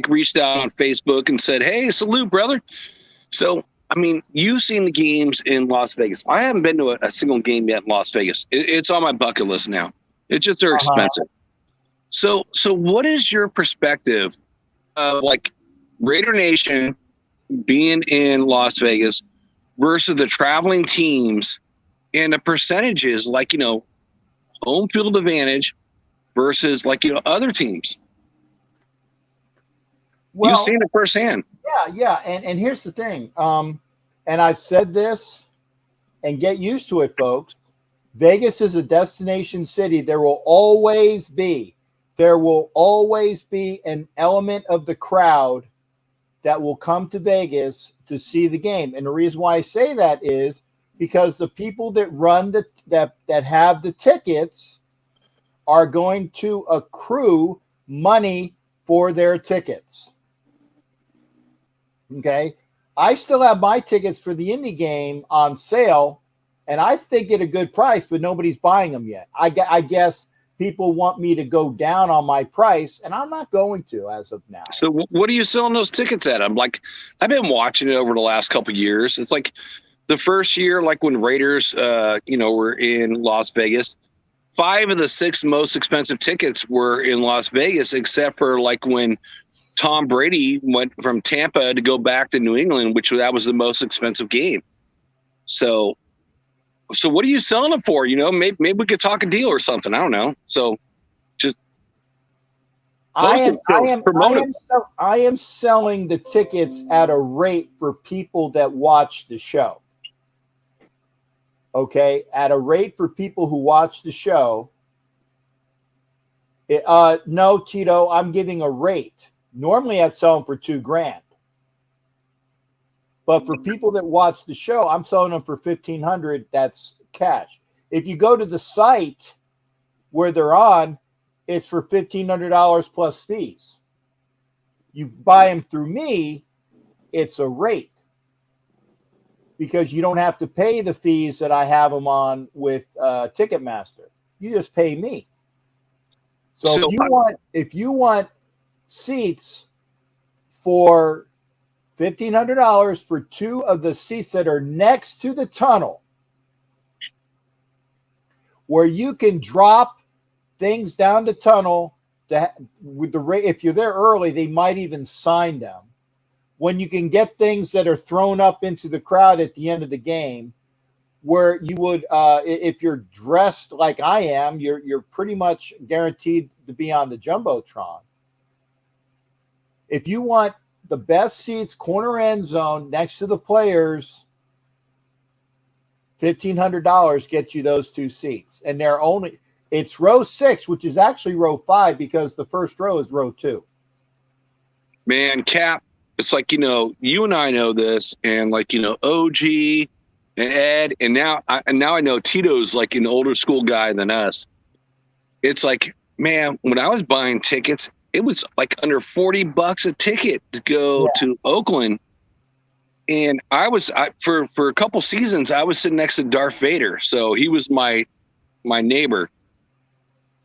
reached out on Facebook and said, "Hey, salute, brother." So, I mean, you've seen the games in Las Vegas. I haven't been to a single game yet in Las Vegas. It's on my bucket list now. It's just they're expensive. So what is your perspective of Raider Nation being in Las Vegas versus the traveling teams and the percentages, like, home field advantage versus, like, other teams. Well, You've seen it firsthand. Yeah. And here's the thing. And I've said this, and get used to it, folks. Vegas is a destination city. There will always be an element of the crowd that will come to Vegas to see the game. And the reason why I say that is because the people that run that have the tickets are going to accrue money for their tickets. Okay. I still have my tickets for the Indy game on sale, and I think at a good price, but nobody's buying them yet. I guess people want me to go down on my price, and I'm not going to as of now. So what are you selling those tickets at? I've been watching it over the last couple of years. It's like the first year, like when Raiders, were in Las Vegas, 5 of the 6 most expensive tickets were in Las Vegas, except for like when Tom Brady went from Tampa to go back to New England, that was the most expensive game. So what are you selling it for? Maybe we could talk a deal or something. I don't know. So just I am selling the tickets at a rate for people that watch the show. Okay, at a rate for people who watch the show. No, Tito, I'm giving a rate. Normally, I'd sell them for $2,000, but for people that watch the show, I'm selling them for $1,500. That's cash. If you go to the site where they're on, it's for $1,500 plus fees. You buy them through me, it's a rate because you don't have to pay the fees that I have them on with Ticketmaster. You just pay me. So if you want seats for $1,500 for 2 of the seats that are next to the tunnel, where you can drop things down the tunnel with the rate. If you're there early, they might even sign them. When you can get things that are thrown up into the crowd at the end of the game, where you would, if you're dressed like I am, you're pretty much guaranteed to be on the Jumbotron. If you want the best seats, corner end zone next to the players, $1,500 gets you those 2 seats. And it's row 6, which is actually row 5 because the first row is row 2. Man, Cap, it's like, you and I know this, and like, OG and Ed, and now I know Tito's like an older school guy than us. It's like, man, when I was buying tickets, it was like under $40 a ticket to go to Oakland. And for a couple seasons, I was sitting next to Darth Vader. So he was my neighbor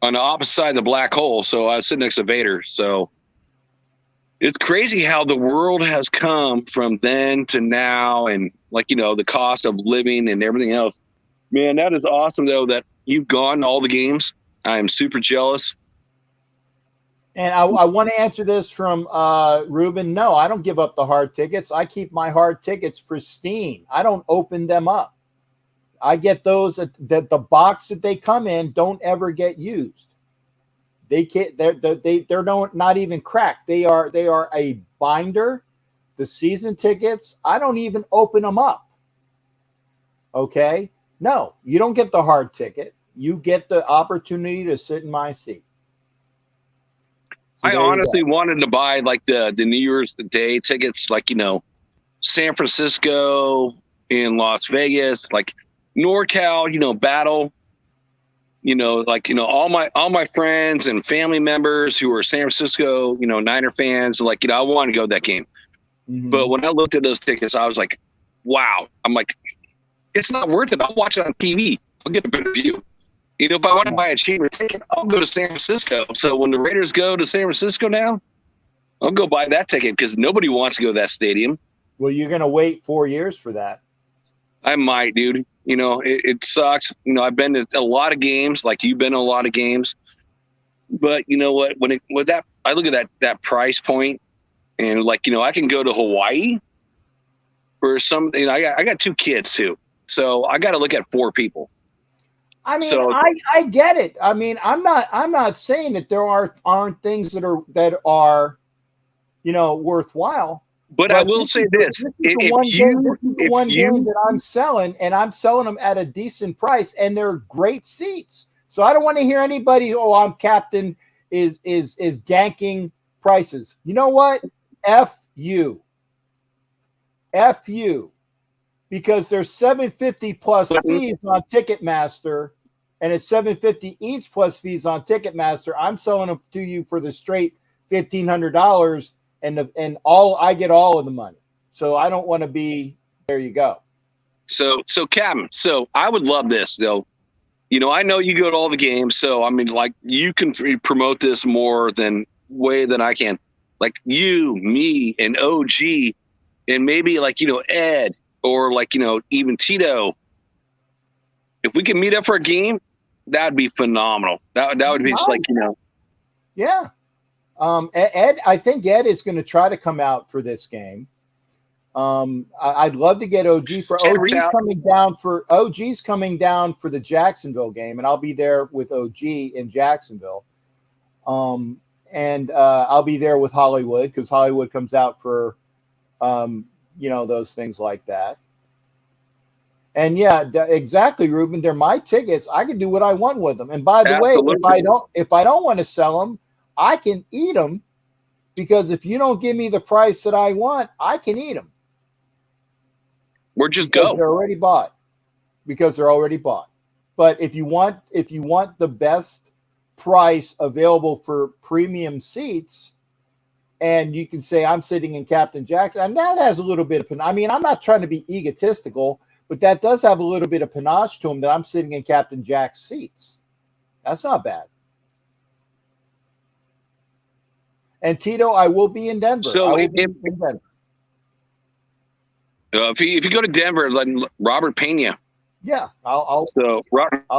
on the opposite side of the black hole. So I was sitting next to Vader. So it's crazy how the world has come from then to now, and like, the cost of living and everything else. Man, that is awesome though, that you've gone to all the games. I am super jealous. And I want to answer this from Ruben. No, I don't give up the hard tickets. I keep my hard tickets pristine. I don't open them up. I get those that the box that they come in don't ever get used. They can't. They're not even cracked. They are a binder. The season tickets, I don't even open them up. Okay, no, you don't get the hard ticket. You get the opportunity to sit in my seat. So I honestly wanted to buy like the New Year's Day tickets, like, San Francisco, in Las Vegas, like NorCal, battle, all my friends and family members who are San Francisco, Niner fans, like, I wanted to go to that game. Mm-hmm. But when I looked at those tickets, I was like, wow. I'm like, it's not worth it. I'll watch it on TV. I'll get a better view. If I want to buy a cheaper ticket, I'll go to San Francisco. So when the Raiders go to San Francisco now, I'll go buy that ticket because nobody wants to go to that stadium. Well, you're going to wait 4 years for that. I might, dude. It sucks. I've been to a lot of games, like you've been to a lot of games. But you know what? I look at that price point, and like, I can go to Hawaii for some. I got 2 kids too. So I got to look at 4 people. I mean, So- I get it. I mean, I'm not saying that there aren't things that are worthwhile. But I will say this: This is if the one you game that I'm selling, and I'm selling them at a decent price, and they're great seats. So I don't want to hear anybody, oh, I'm captain is ganking prices. You know what? F you. Because there's $750 plus fees on Ticketmaster, and it's $750 each plus fees on Ticketmaster. I'm selling them to you for the straight $1,500, and all I get all of the money. So I don't want to be. There you go. So Captain, so I would love this though. You know, I know you go to all the games, so I mean, like, you can promote this more than I can. Like you, me, and OG, and maybe like, you know, Ed, or like, you know, even Tito. If we can meet up for a game, that'd be phenomenal. That would be just like, you know. Yeah. Ed, I think Ed is going to try to come out for this game. I'd love to get OG for OG's coming down for the Jacksonville game, and I'll be there with OG in Jacksonville. And I'll be there with Hollywood, because Hollywood comes out for those things like that. And yeah, exactly, Ruben. They're my tickets. I can do what I want with them. And by the way, if I don't want to sell them, I can eat them, because if you don't give me the price that I want, I can eat them. Or just because go. They're already bought. Because they're already bought. But if you want the best price available for premium seats, and you can say I'm sitting in Captain Jackson, and that has a little bit of, I mean, I'm not trying to be egotistical, but that does have a little bit of panache to them, that I'm sitting in Captain Jack's seats. That's not bad. And Tito, I will be in Denver. So if you go to Denver, like Robert Pena. Yeah, I'll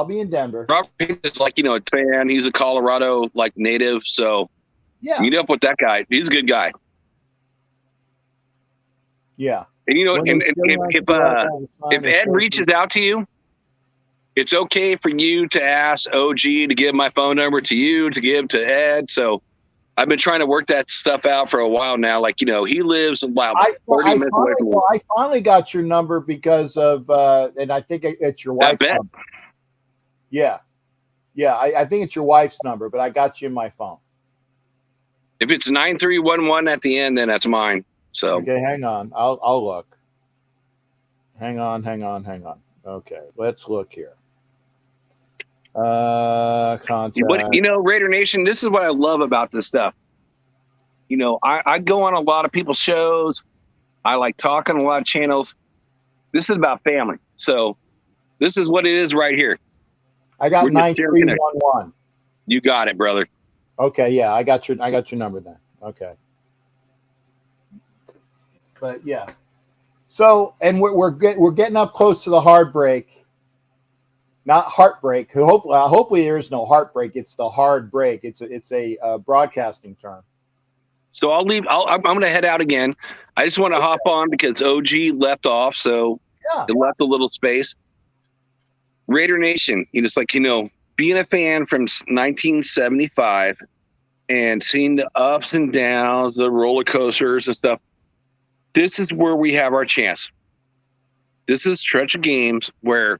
be in Denver. Robert Pena is like, you know, a fan. He's a Colorado like native, so yeah, meet up with that guy. He's a good guy. Yeah, and you know, and if Ed reaches out to you, it's okay for you to ask OG to give my phone number to you, to give to Ed. So I've been trying to work that stuff out for a while now. Like, you know, he lives about 30 minutes away from me. I finally got your number because of, and I think it's your wife's number. Yeah. I think it's your wife's number, but I got you in my phone. If it's 9311 at the end, then that's mine. So okay, hang on. I'll look. Hang on. Okay, let's look here. Contact. You know, Raider Nation, this is what I love about this stuff. You know, I go on a lot of people's shows. I like talking on a lot of channels. This is about family. So this is what it is right here. I got 9311. You got it, brother. Okay, yeah, I got your number then. Okay. But yeah. So, and we're getting up close to the hard break. Not heartbreak. Hopefully there is no heartbreak. It's the hard break. It's a broadcasting term. So I'm going to head out again. I just want to hop on because OG left off, so it left a little space. Raider Nation, you know, it's like, you know, being a fan from 1975 and seeing the ups and downs, the roller coasters and stuff. This is where we have our chance. This is a stretch of games where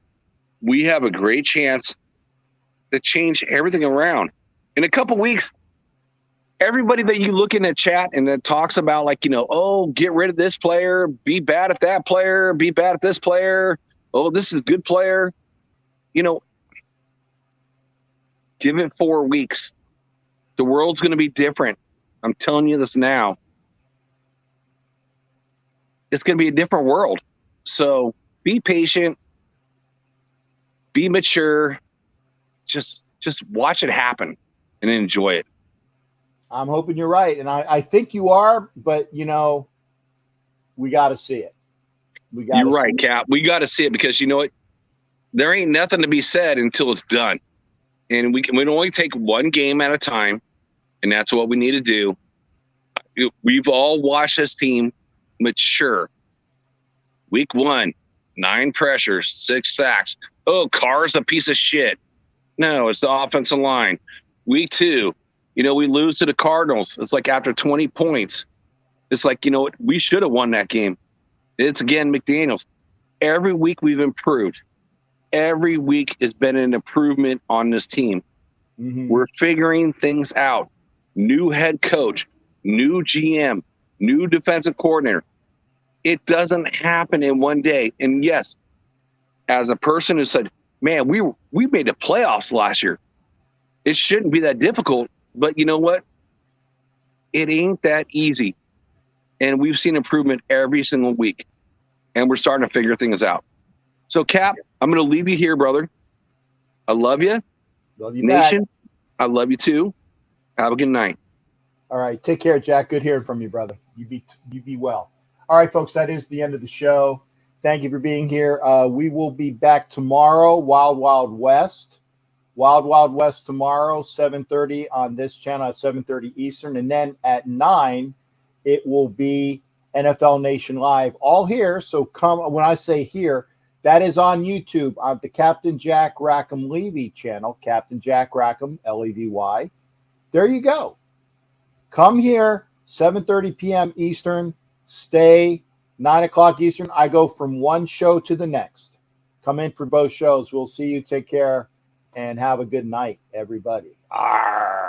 we have a great chance to change everything around. In a couple weeks, everybody that you look in the chat and that talks about, like, you know, oh, get rid of this player, be bad at that player, be bad at this player. Oh, this is a good player. You know, give it 4 weeks. The world's going to be different. I'm telling you this now. It's going to be a different world. So be patient. Be mature. Just watch it happen and enjoy it. I'm hoping you're right. And I think you are, but, you know, we got to see it. You're right, Cap. We got to see it because, you know what? There ain't nothing to be said until it's done. And we can only take one game at a time, and that's what we need to do. We've all watched this team mature. Week 1, 9 pressures, 6 sacks. Oh, Carr's a piece of shit. No, it's the offensive line. Week 2, we lose to the Cardinals. It's like after 20 points. It's like, what? We should have won that game. It's again McDaniels. Every week we've improved. Every week has been an improvement on this team. Mm-hmm. We're figuring things out. New head coach, new GM, new defensive coordinator. It doesn't happen in one day. And yes, as a person who said, man, we made the playoffs last year. It shouldn't be that difficult, but you know what? It ain't that easy. And we've seen improvement every single week. And we're starting to figure things out. So, Cap, I'm going to leave you here, brother. I love you. Love you, Nation, back. I love you too. Have a good night. All right. Take care, Jack. Good hearing from you, brother. You be well. All right, folks. That is the end of the show. Thank you for being here. We will be back tomorrow. Wild Wild West. Wild Wild West tomorrow, 7:30 on this channel at 7:30 Eastern. And then at 9, it will be NFL Nation Live. All here. So come, when I say here, that is on YouTube on the Captain Jack Rackham Levy channel. Captain Jack Rackham, Levy. There you go. Come here, 7:30 p.m. Eastern. Stay 9 o'clock Eastern. I go from one show to the next. Come in for both shows. We'll see you. Take care and have a good night, everybody. Arr.